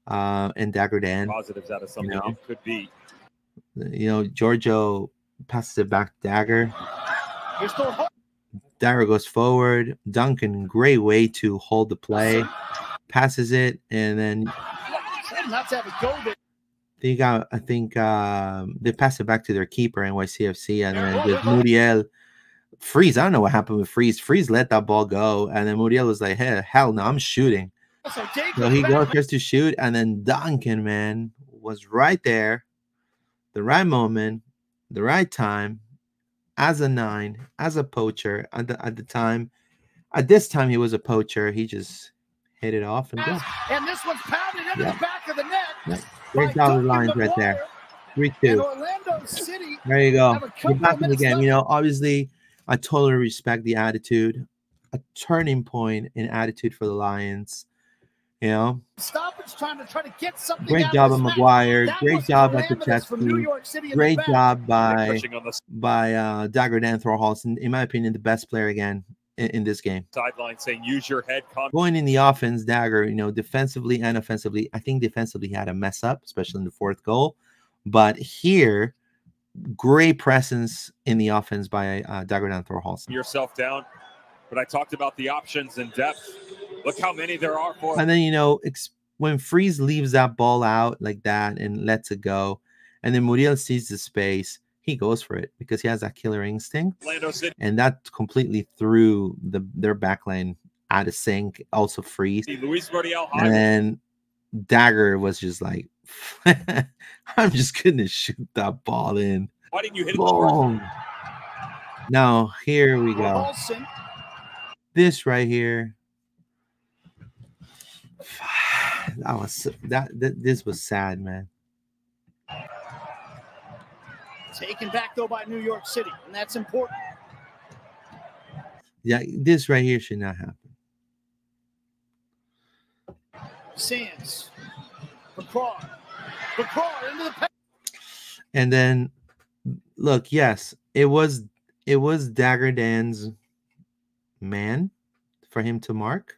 and Dagger Dan. Positives out of something it could be. You know, Giorgio passes it back to Dagger. Dagger goes forward. Duncan, great way to hold the play. Passes it, and then I think they pass it back to their keeper, NYCFC, and then with Muriel. Freeze, I don't know what happened with Freeze. Freeze let that ball go, and then Muriel was like, hey, hell no, I'm shooting. So he goes just to shoot, and then Duncan, man, was right there, the right moment, the right time, as a 9, as a poacher at the time. At this time, he was a poacher. He just hit it off and go. And this one's pounded into the back of the net. Yeah. Great job of Lions right there. 3-2. There you go. You're back in again. You know, obviously, I totally respect the attitude. A turning point in attitude for the Lions. You know, trying to get something. Great job of McGuire. Great job by Nycfc. Great job by Dagger Dan Thorholson. In my opinion, the best player again in this game. Sideline saying, use your head. Going in the offense, Dagger, you know, defensively and offensively. I think defensively he had a mess up, especially in the 4th goal. But here, great presence in the offense by Dagger Dan Thorholson. Yourself down. But I talked about the options and depth. Look how many there are for. And then, you know, when Freeze leaves that ball out like that and lets it go, and then Muriel sees the space, he goes for it because he has that killer instinct. And that completely threw their backline out of sync. Also Freeze. And then Dagger was just like, I'm just going to shoot that ball in. Why didn't you hit it? Now, here we go. This right here. This was sad, man. Taken back though by New York City, and that's important. Yeah, this right here should not happen. Sands, McCraw into the. And then, look, yes, it was Dagger Dan's man for him to mark.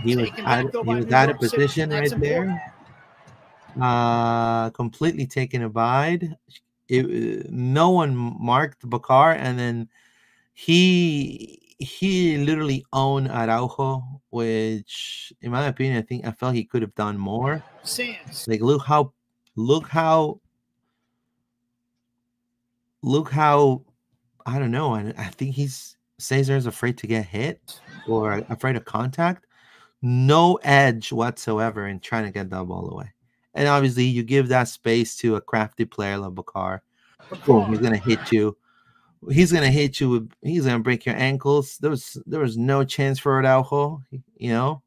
He was out of position right there. Completely taken aback. No one marked Bakar, and then he literally owned Araujo, which, in my opinion, I felt he could have done more. Like, look how I don't know. I think Cesar's afraid to get hit or afraid of contact. No edge whatsoever in trying to get that ball away. And obviously, you give that space to a crafty player like Bakar. Boom, he's gonna hit you. He's gonna hit you. He's gonna break your ankles. There was no chance for Araujo, you know.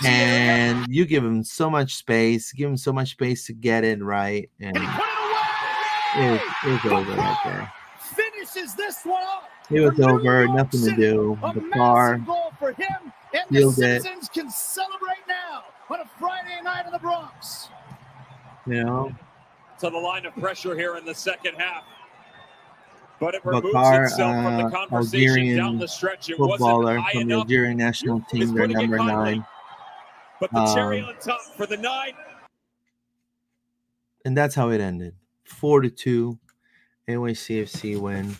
And you give him so much space. Give him so much space to get it right, and it was over right there. Finishes this one off. It was over. Nothing to do. Bakar goal for him, and the citizens can celebrate now on a Friday night in the Bronx. You know, to the line of pressure here in the second half, but it removes itself from the conversation Algerian down the stretch. It footballer wasn't high from the enough. Algerian national team, their number 9. But the cherry on top for the 9. And that's how it ended. 4-2, NYCFC win.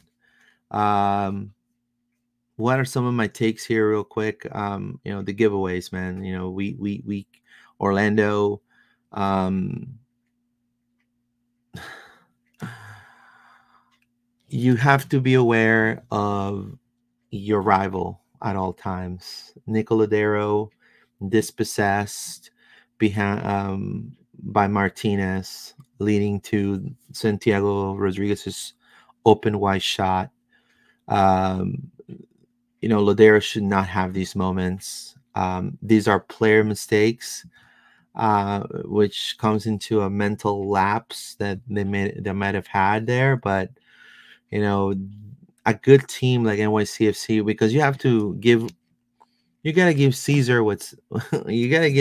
What are some of my takes here, real quick? You know, the giveaways, man. You know, we Orlando. You have to be aware of your rival at all times. Nicoladero dispossessed behind by Martinez, leading to Santiago Rodriguez's open wide shot. You know, Ladero should not have these moments. These are player mistakes, which comes into a mental lapse that they might have had there. But you know, a good team like NYCFC, because you gotta give Caesar what's you gotta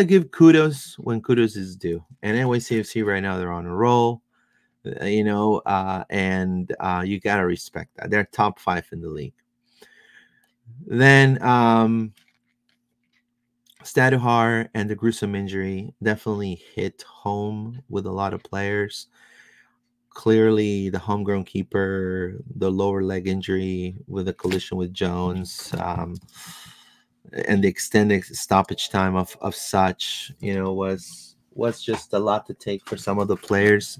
give kudos when kudos is due. And NYCFC right now, they're on a roll, and you gotta respect that. They're top 5 in the league. Then Staduhar and the gruesome injury definitely hit home with a lot of players. Clearly, the homegrown keeper, the lower leg injury with a collision with Jones, and the extended stoppage time of such, was just a lot to take for some of the players.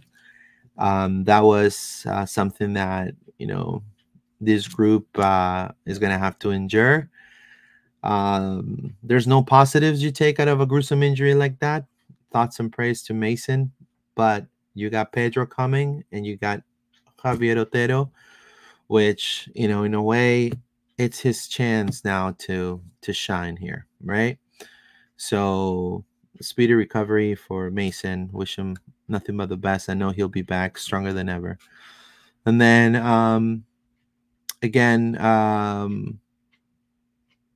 That was something that this group is going to have to endure. There's no positives you take out of a gruesome injury like that. Thoughts and praise to Mason, but you got Pedro coming and you got Javier Otero, which, in a way, it's his chance now to shine here, right? So speedy recovery for Mason. Wish him nothing but the best. I know he'll be back stronger than ever. And then again,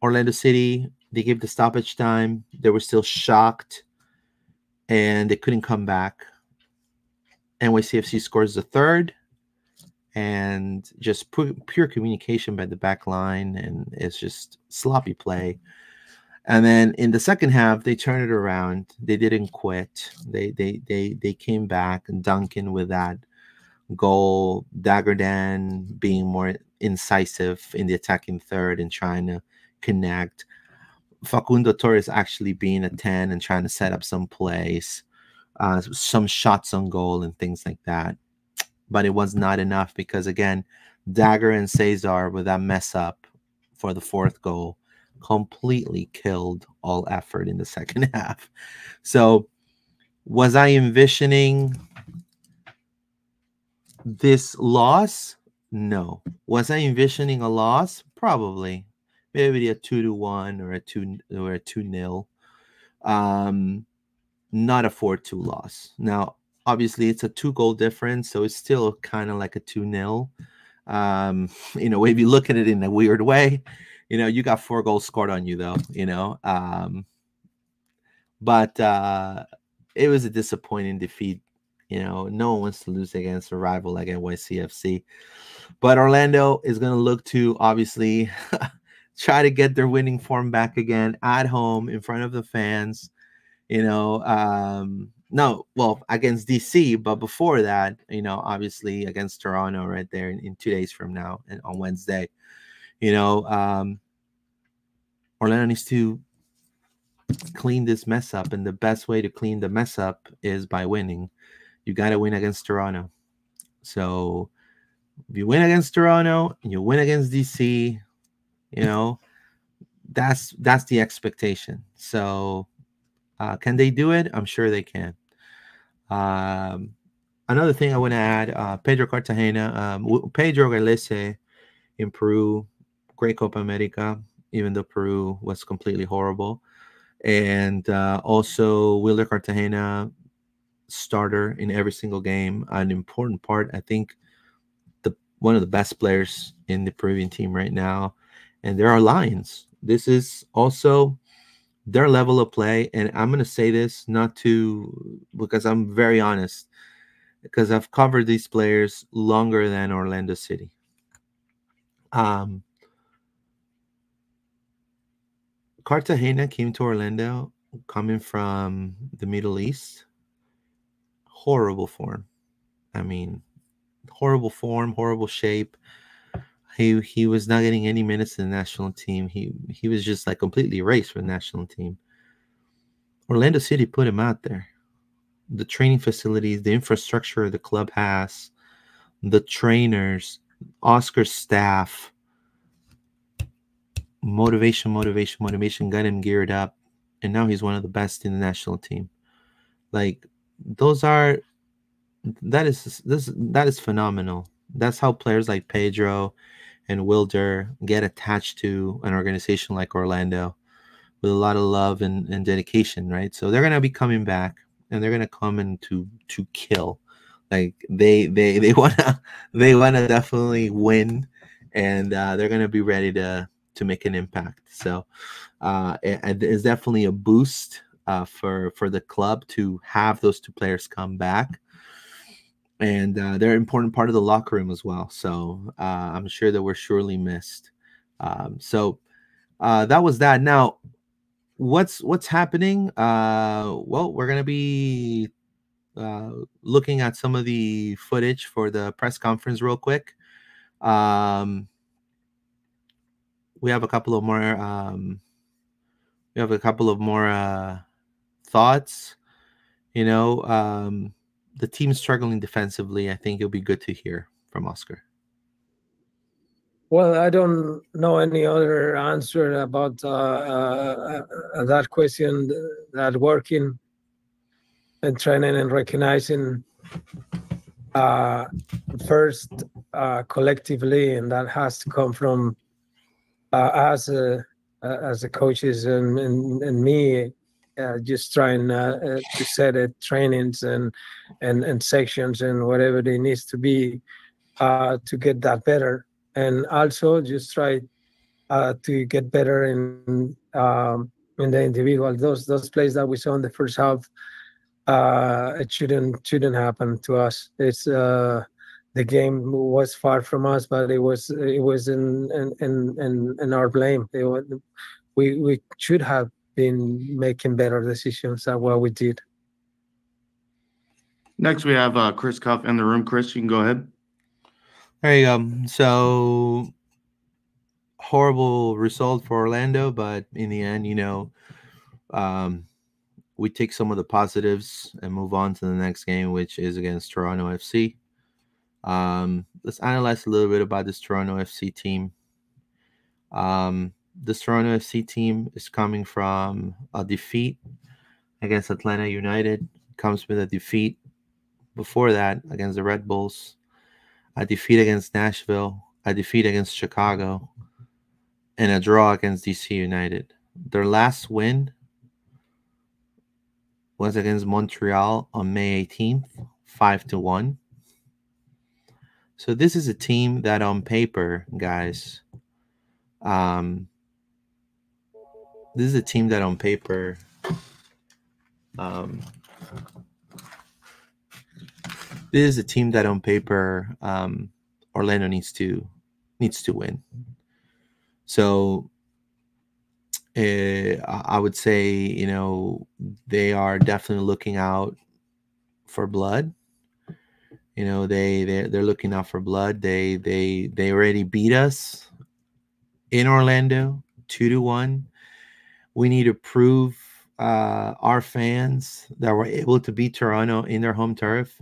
Orlando City, they gave the stoppage time. They were still shocked and they couldn't come back. NYCFC scores the third, and just pure communication by the back line, and it's just sloppy play. And then in the second half, they turned it around. They didn't quit. They came back, and Duncan with that goal, Dagerdan being more incisive in the attacking third and trying to connect. Facundo Torres actually being a 10 and trying to set up some plays, some shots on goal and things like that. But it was not enough because, again, Dagger and Cesar, with that mess up for the fourth goal, completely killed all effort in the second half. So was I envisioning this loss? No. Was I envisioning a loss? Probably. Maybe a 2-1 or a 2-0. Not a 4-2 loss. Now, obviously, it's a 2-goal difference, so it's still kind of like a 2-0. If you look at it in a weird way, you got 4 goals scored on you, though, but it was a disappointing defeat. No one wants to lose against a rival like NYCFC. But Orlando is going to look to, obviously, try to get their winning form back again at home in front of the fans. Against DC, but before that, obviously against Toronto right there in 2 days from now and on Wednesday. Orlando needs to clean this mess up, and the best way to clean the mess up is by winning. You got to win against Toronto. So if you win against Toronto and you win against DC, that's the expectation. So can they do it? I'm sure they can. Another thing I want to add, Pedro Cartagena, Pedro Galese in Peru, great Copa America, even though Peru was completely horrible. And also Wilder Cartagena, starter in every single game, an important part. I think one of the best players in the Peruvian team right now. And there are Lions. This is also their level of play. And I'm going to say this because I'm very honest, because I've covered these players longer than Orlando City. Cartagena came to Orlando coming from the Middle East. Horrible form. I mean, horrible form, horrible shape. He was not getting any minutes in the national team. He was just like completely erased from the national team. Orlando City put him out there. The training facilities, the infrastructure the club has, the trainers, Oscar's staff, motivation, got him geared up, and now he's one of the best in the national team. Like, that is phenomenal. That's how players like Pedro and Wilder get attached to an organization like Orlando. with a lot of love and dedication, right? So they're gonna be coming back, and they're gonna come in to kill. Like they wanna definitely win, and they're gonna be ready to make an impact. So it's definitely a boost for the club to have those two players come back, and they're an important part of the locker room as well. So I'm sure that we're surely missed. So that was that. Now, what's happening? Well, we're gonna be looking at some of the footage for the press conference real quick. We have a couple of more. We have a couple of more thoughts. The team's struggling defensively. I think it'll be good to hear from Oscar. Well, I don't know any other answer about that question. That working and training and recognizing first collectively, and that has to come from us as the coaches and me. Just trying to set it trainings and sections and whatever they needs to be to get that better, and also just try to get better in the individual. Those plays that we saw in the first half, it shouldn't happen to us. It's the game was far from us, but it was in our blame. We should have been making better decisions than what we did. Next, we have Chris Cuff in the room. Chris, you can go ahead. There you go. So horrible result for Orlando, but in the end, we take some of the positives and move on to the next game, which is against Toronto FC. Let's analyze a little bit about this Toronto FC team. This Toronto FC team is coming from a defeat against Atlanta United, comes with a defeat before that against the Red Bulls, a defeat against Nashville, a defeat against Chicago, and a draw against DC United. Their last win was against Montreal on May 18th, 5-1. So this is a team that on paper, guys, this is a team that on paper Orlando needs to win. So I would say, they are definitely looking out for blood. They're looking out for blood. They already beat us in Orlando 2-1. We need to prove our fans that we're able to beat Toronto in their home turf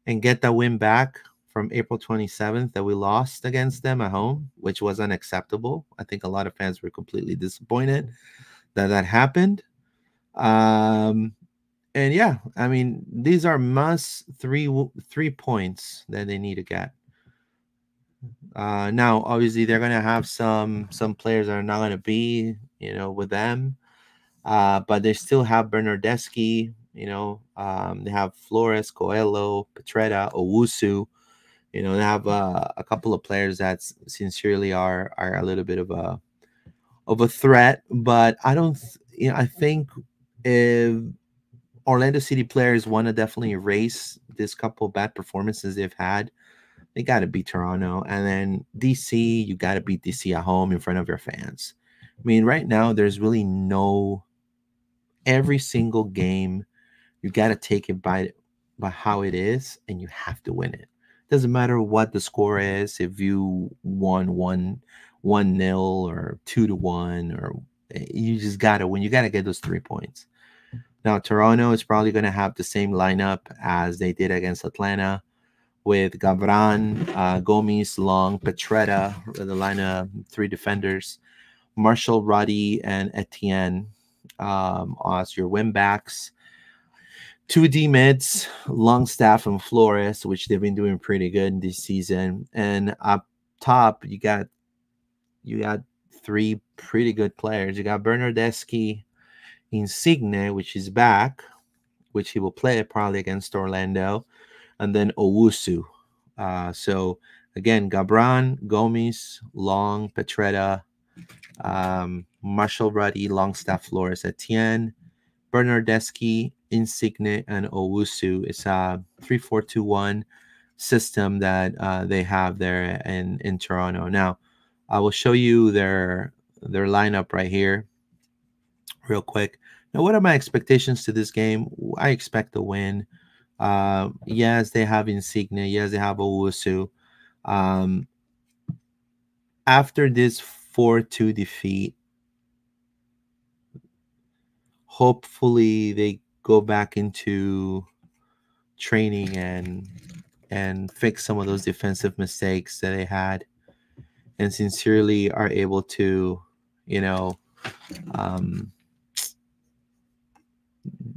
and get that win back from April 27th that we lost against them at home, which was unacceptable. I think a lot of fans were completely disappointed that happened. And yeah, I mean, these are must three points that they need to get. Now, obviously, they're going to have some players that are not going to be, with them. But they still have Bernardeschi, they have Flores, Coelho, Petretta, Owusu. They have a couple of players that sincerely are a little bit of a threat. But I don't, I think if Orlando City players want to definitely erase this couple of bad performances they've had, they got to beat Toronto. And then DC, you got to beat DC at home in front of your fans. I mean, right now, there's really every single game, you got to take it by how it is, and you have to win it. Doesn't matter what the score is. If you won 1-0 or 2-1, or you just got to win. You got to get those 3 points. Now, Toronto is probably going to have the same lineup as they did against Atlanta, with Gavran, Gomes, Long, Petretta, the line of 3 defenders, Marshall, Roddy, and Etienne as your win backs. 2 D mids, Longstaff and Flores, which they've been doing pretty good this season. And up top, you got three pretty good players. You got Bernardeschi, Insigne, which is back, which he will play probably against Orlando, and then Owusu. So again, Gabran, Gomes, Long, Petretta, Marshall Ruddy, Longstaff, Flores, Etienne, Bernardeschi, Insigne, and Owusu. It's a 3-4-2-1 system that they have there in Toronto. Now, I will show you their lineup right here, real quick. Now, what are my expectations to this game? I expect a win. Yes, they have Insigne. Yes, they have Owusu. After this 4-2 defeat, hopefully they go back into training and fix some of those defensive mistakes that they had, and sincerely are able to,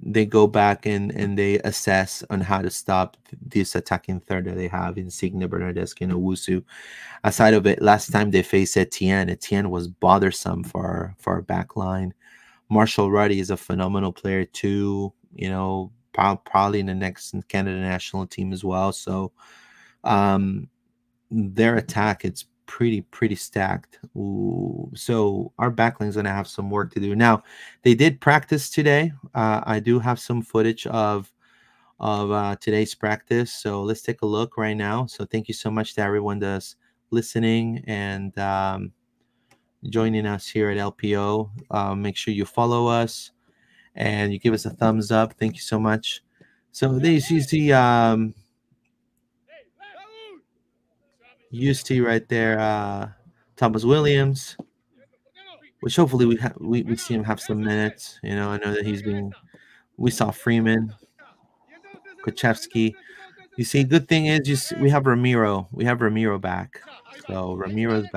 they go back and they assess on how to stop this attacking third that they have in Insigne, Bernardeschi, and Owusu. Aside of it, last time they faced Etienne was bothersome for our back line. Marshall Ruddy is a phenomenal player too, probably in the next Canada national team as well. So their attack, it's pretty stacked. Ooh, so our backline is going to have some work to do. Now, they did practice today. I do have some footage of today's practice, so let's take a look right now. So thank you so much to everyone that's listening and joining us here at LPO. Make sure you follow us and you give us a thumbs up. Thank you so much. So this is the UST right there, Thomas Williams, which hopefully we see him have some minutes. I know that we saw Freeman, Kochevsky. You see, good thing is we have Ramiro. We have Ramiro back. So Ramiro's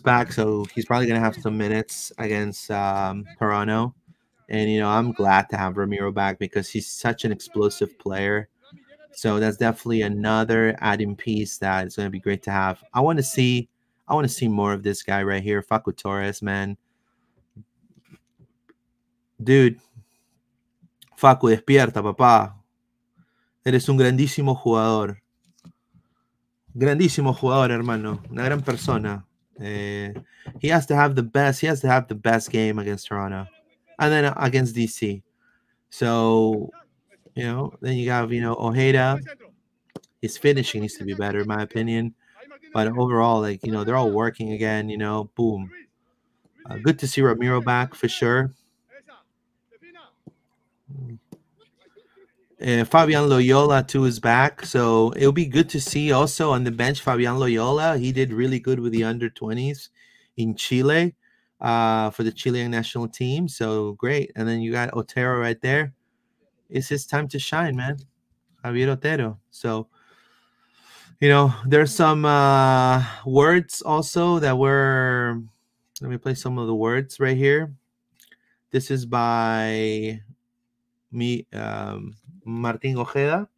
back. So he's probably going to have some minutes against Toronto. And, I'm glad to have Ramiro back because he's such an explosive player. So that's definitely another adding piece that is going to be great to have. I want to see more of this guy right here, Facu Torres, man. Dude, Facu, despierta, papá. Eres un grandísimo jugador. Grandísimo jugador, hermano. Una gran persona. He has to have the best game against Toronto. And then against DC. So, then you have, Ojeda. His finishing needs to be better, in my opinion. But overall, they're all working again, boom. Good to see Ramiro back for sure. Fabian Loyola too is back, so it'll be good to see also on the bench Fabian Loyola. He did really good with the under-20s in Chile for the Chilean national team, so great. And then you got Otero right there. It's his time to shine, man. Javier Otero. So, there's some words also that were. Let me play some of the words right here. This is by me, Martin Ojeda.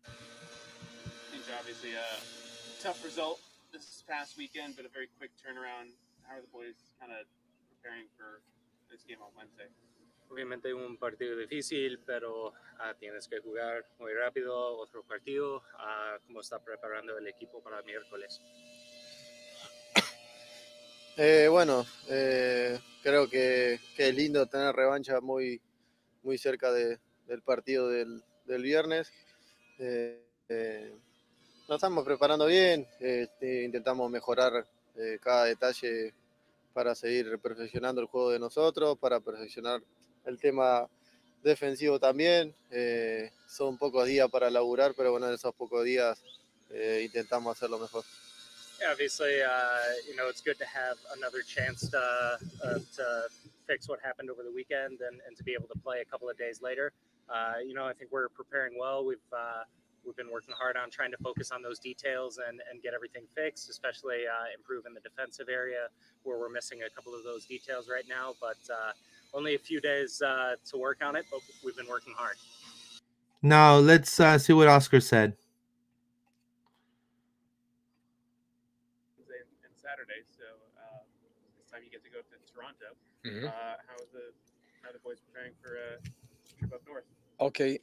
It's obviously a tough result this past weekend, but a very quick turnaround. How are the boys kind of preparing for this game on Wednesday? Obviamente un partido difícil, pero tienes que jugar muy rápido otro partido. ¿Cómo está preparando el equipo para el miércoles? Bueno, creo que es lindo tener revancha muy cerca del partido del viernes. Nos estamos preparando bien, intentamos mejorar cada detalle para seguir perfeccionando el juego de nosotros, para perfeccionar el tema defensivo también. Son pocos días para laburar, pero bueno, en esos pocos días intentamos hacerlo mejor. Yeah, obviously, it's good to have another chance to fix what happened over the weekend and to be able to play a couple of days later. I think we're preparing well. We've been working hard on trying to focus on those details and get everything fixed, especially improve in the defensive area where we're missing a couple of those details right now. But only a few days to work on it, but we've been working hard. Now let's see what Oscar said. And Saturday, so time you get to go to Toronto. Mhm. How are the boys preparing for a trip up north? Okay.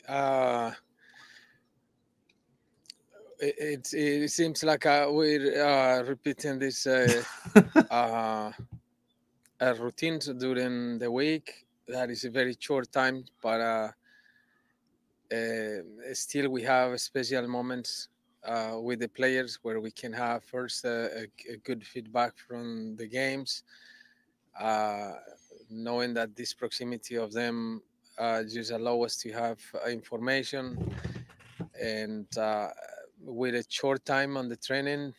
It seems like we're repeating this uh, routines during the week. That is a very short time, but still we have special moments with the players where we can have first a good feedback from the games, uh, knowing that this proximity of them just allow us to have information, and with a short time on the training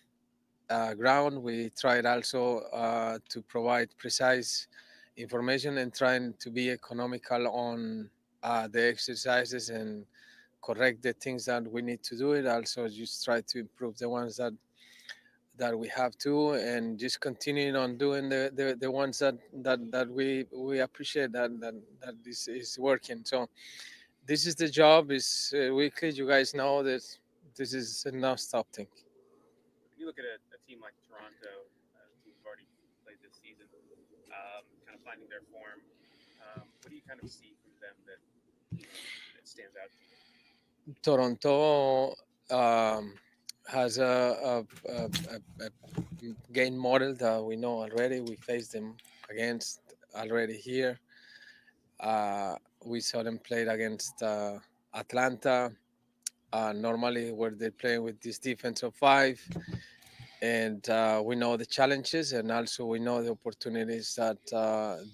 ground, we tried also to provide precise information and trying to be economical on the exercises and correct the things that we need to do it. Also, just try to improve the ones that we have to, and just continuing on doing the ones that we appreciate that this is working. So this is the job, is weekly. You guys know that this is a non-stop thing. When you look at a team like Toronto, a team who've already played this season, kind of finding their form, what do you kind of see from them that stands out to you? Toronto has a game model that we know already. We faced them against already here. We saw them played against Atlanta, normally where they're playing with this defense of five. And we know the challenges, and also we know the opportunities that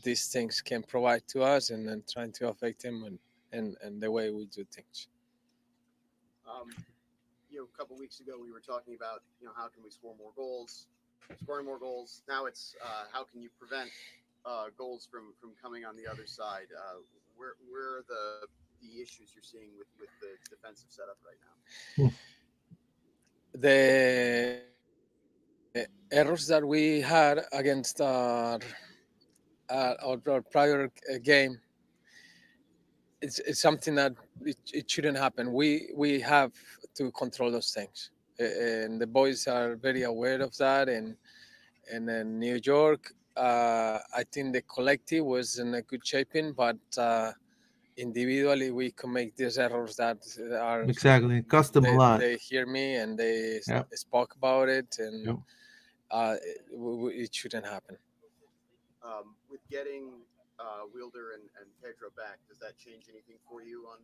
these things can provide to us, and then trying to affect them and the way we do things. A couple weeks ago we were talking about how can we score more goals, scoring more goals. Now it's how can you prevent goals from coming on the other side. Where are the issues you're seeing with the defensive setup right now? The errors that we had against our prior game, it's something that it shouldn't happen. We have to control those things, and the boys are very aware of that. And in New York, I think the collective was in a good shaping, but individually we can make these errors that are Exactly. Cost them a lot. they hear me and they Yep. spoke about it, and Yep. it shouldn't happen. With getting Wielder and Pedro back, does that change anything for you on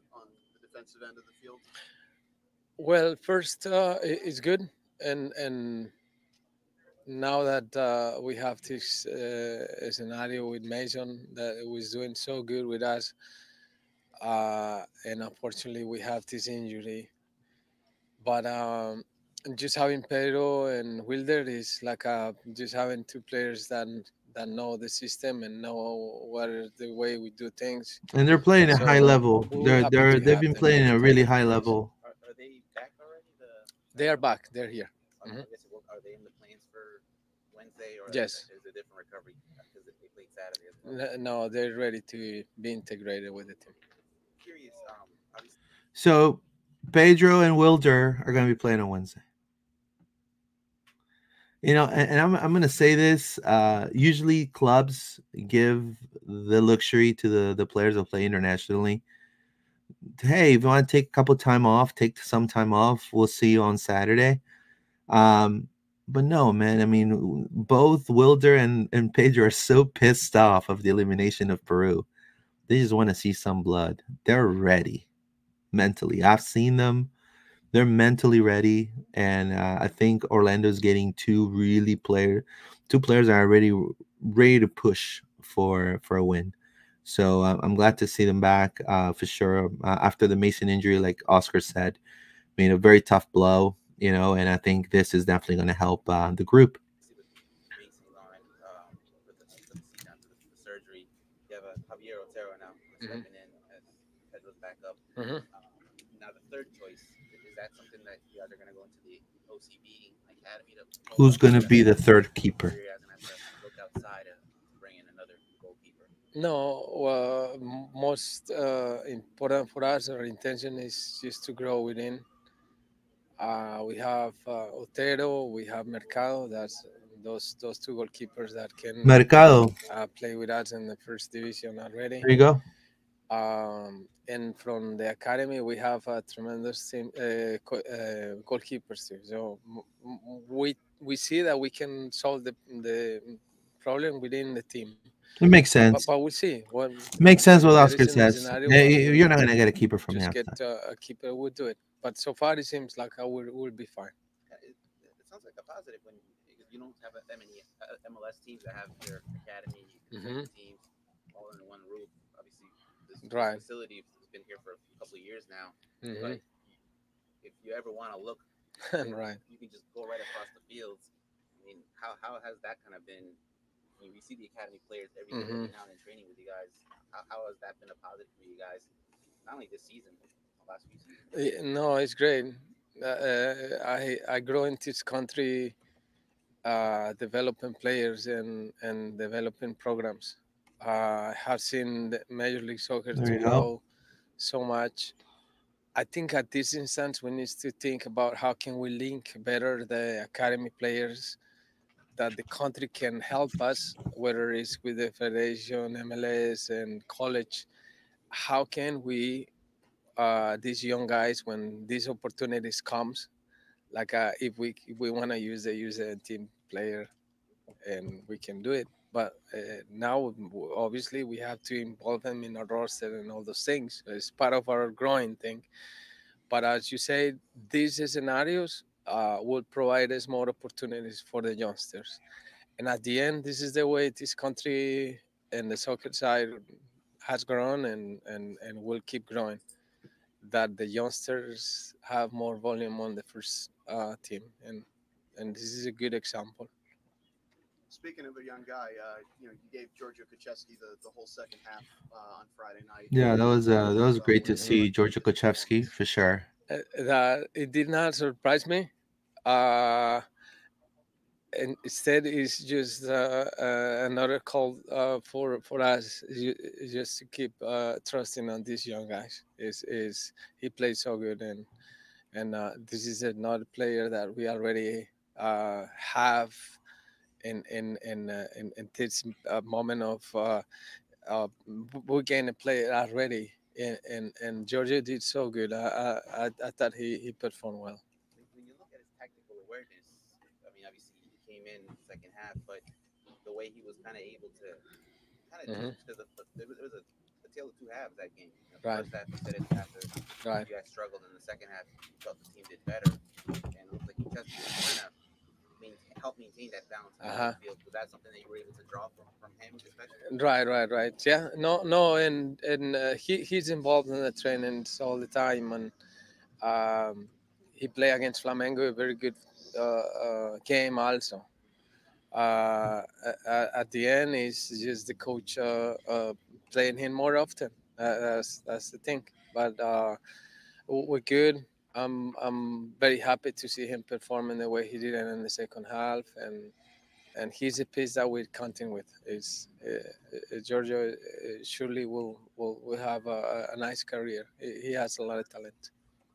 the defensive end of the field? Well, first, it's good, and now that we have this scenario with Mason that was doing so good with us, and unfortunately we have this injury. But just having Pedro and Wilder is like just having two players that know the system and know what is the way we do things. And they're playing at So high level. we're happy to They've have been them playing every at a time really we high play. level. Are they back already? They are back. They're here. I guess are they in the plans for Wednesday, or Yes. is it a different recovery because they played Saturday as well? No, they're ready to be integrated with the team. Curious. So Pedro and Wilder are going to be playing on Wednesday. And I'm going to say this. Usually clubs give the luxury to the players that play internationally. Hey, if you want to take a couple time off, take some time off. We'll see you on Saturday. But no, man. I mean, both Wilder and Pedro are so pissed off of the elimination of Peru. They just want to see some blood. They're ready mentally. I've seen them. They're mentally ready, and I think Orlando's getting two players are already ready to push for a win. So I'm glad to see them back for sure. After the Mason injury, like Oscar said, I mean, a very tough blow, and I think this is definitely going to help the group. Mason line with the season after the surgery. You have Javier Otero now stepping in as Pedro's backup. Now the third choice, is that something that you guys are going to go into the OCB academy to? Who's going to be the third keeper? You guys going to have to look outside and bring in another goalkeeper. No, most important for us, our intention is just to grow within. We have Otero, we have Mercado. That's those two goalkeepers that can Mercado. Play with us in the first division already. There you go. And from the academy, we have a tremendous team goalkeepers too. So we see that we can solve the problem within the team. It makes sense. But we'll see. What makes sense what Oscar in the says. scenario, You're not going to get a keeper from just halftime. get a keeper. We'll do it. But so far, it seems like we'll be fine. It sounds like a positive when you don't have that many MLS teams that have their academy teams all under one roof. Obviously, this facility has been here for a couple of years now. But if you ever want to look, you can just go right across the fields. I mean, how has that kind of been? I mean, we see the academy players every now and then training with you guys. How has that been a positive for you guys? Not only this season, but the last few seasons. No, it's great. I grow in this country developing players and developing programs. I have seen the Major League Soccer to grow so much. I think at this instance, we need to think about how can we link better the academy players that the country can help us, whether it's with the federation, MLS, and college. How can we, these young guys, when these opportunities comes, like if we want to use a team player, and we can do it. But now, obviously, we have to involve them in our roster and all those things. It's part of our growing thing. But as you say, these scenarios will provide us more opportunities for the youngsters. And at the end, this is the way this country and the soccer side has grown and will keep growing. That the youngsters have more volume on the first team, and this is a good example. Speaking of a young guy, you gave Giorgio Kuchevsky the whole second half on Friday night. Yeah, that was great to see Giorgio Kuchevsky for sure. That it did not surprise me. And instead, it's just another call for us, just to keep trusting on these young guys. Is he plays so good, and this is another player that we already have in this moment of we can play already, and Georgia did so good. I thought he performed well. When you look at his tactical awareness, I mean, obviously he came in second half, but the way he was kind of able to because there was a tale of two halves that game. First half, you said it after you guys struggled. In the second half, you felt the team did better, and it looked like you just kind of help maintain that balance in the field. Was that something that you were able to draw from him, especially? Right. Yeah, no, and he's involved in the trainings all the time, and he played against Flamengo, a very good game also. At the end, it's just the coach playing him more often. That's the thing. But we're good. I'm very happy to see him performing the way he did in the second half, and he's a piece that we're counting with. Is Giorgio surely will have a nice career. He has a lot of talent.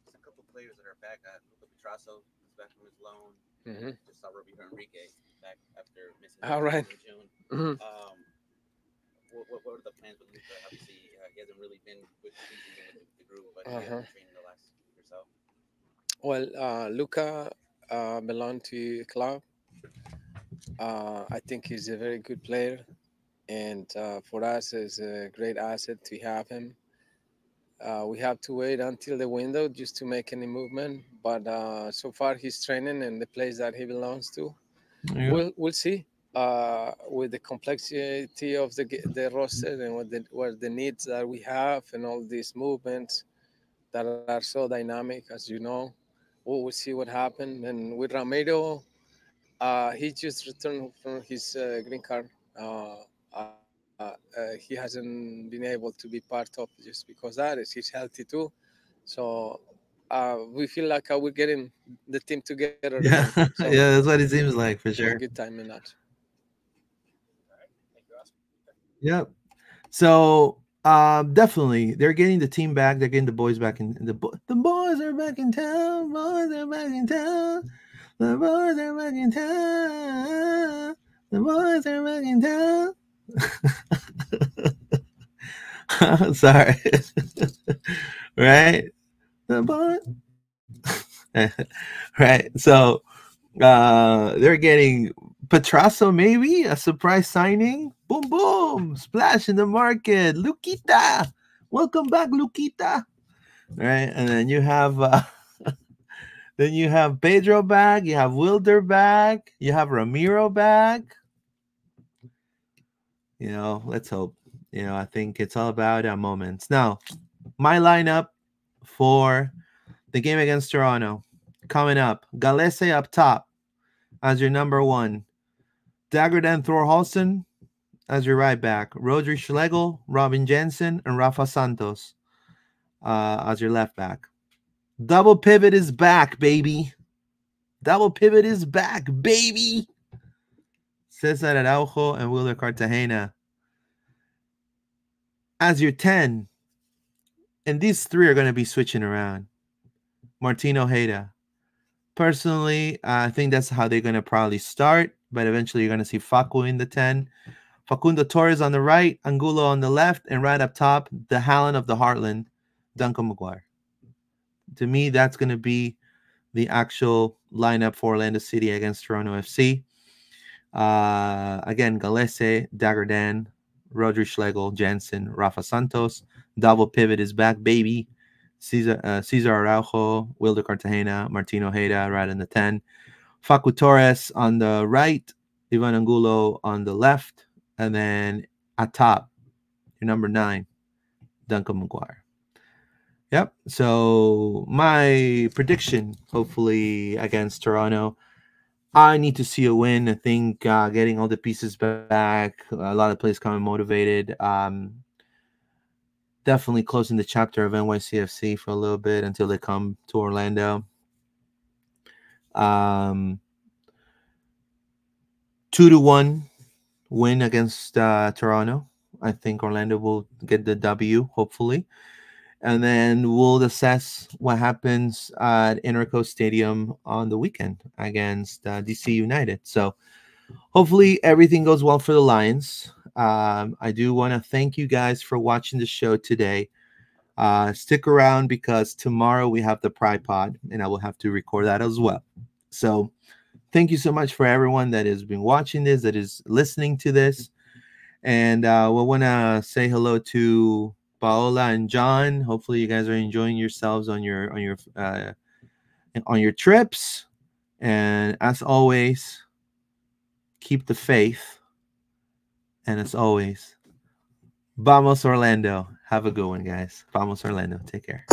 There's a couple of players that are back. Luca Petrasso is back from his loan. Just saw Roberto Enrique back after missing in June. What are the plans with Luca? Obviously, he hasn't really been with the group, but he has been training the last week or so. Well, Luca belonged to the club. I think he's a very good player, and for us, it's a great asset to have him. We have to wait until the window just to make any movement, but so far he's training in the place that he belongs to. We'll see. With the complexity of the roster and what the needs that we have and all these movements that are so dynamic, as you know, we'll see what happens. And with Ramiro, he just returned from his green card. He hasn't been able to be part of just because that is he's healthy too. So we feel like we're getting the team together again. So yeah, that's what it seems like for sure. Good time in that. Yep. So definitely they're getting the team back. They're getting the boys back in the boys are back in town. Boys are back in town. The boys are back in town. The boys are back in town. Sorry. Right? The boy. Right. So they're getting Petrasso, maybe a surprise signing. Boom, boom, splash in the market. Luquita, welcome back, Luquita. Right, and then you have Pedro back. You have Wilder back. You have Ramiro back. Let's hope. I think it's all about moments. Now, my lineup for the game against Toronto coming up: Galese up top as your number 1. Dagerdan Thorhalson as your right back. Rodri Schlegel, Robin Jensen, and Rafa Santos as your left back. Double pivot is back, baby. Double pivot is back, baby. Cesar Araujo and Wilder Cartagena as your 10. And these 3 are going to be switching around. Martin Ojeda. Personally, I think that's how they're going to probably start. But eventually you're going to see Facu in the 10. Facundo Torres on the right, Angulo on the left, and right up top, the Hallen of the Heartland, Duncan Maguire. To me, that's going to be the actual lineup for Orlando City against Toronto FC. Again, Galese, Dagerdan, Rodri Schlegel, Jensen, Rafa Santos. Double pivot is back, baby. Cesar Araujo, Wilder Cartagena, Martin Ojeda right in the 10. Facu Torres on the right, Ivan Angulo on the left, and then atop, your number 9, Duncan Maguire. Yep. So my prediction, hopefully against Toronto, I need to see a win. I think getting all the pieces back, a lot of players coming motivated. Definitely closing the chapter of NYCFC for a little bit until they come to Orlando. 2-1 win against Toronto. I think Orlando will get the W, hopefully. And then we'll assess what happens at Interco Stadium on the weekend against DC United. So hopefully everything goes well for the Lions. I do want to thank you guys for watching the show today. Stick around because tomorrow we have the Pride Pod, and I will have to record that as well. So thank you so much for everyone that has been watching this, that is listening to this. And we want to say hello to Paola and John. Hopefully you guys are enjoying yourselves on your trips. And as always, keep the faith. And as always, Vamos Orlando. Have a good one, guys. Vamos Orlando. Take care.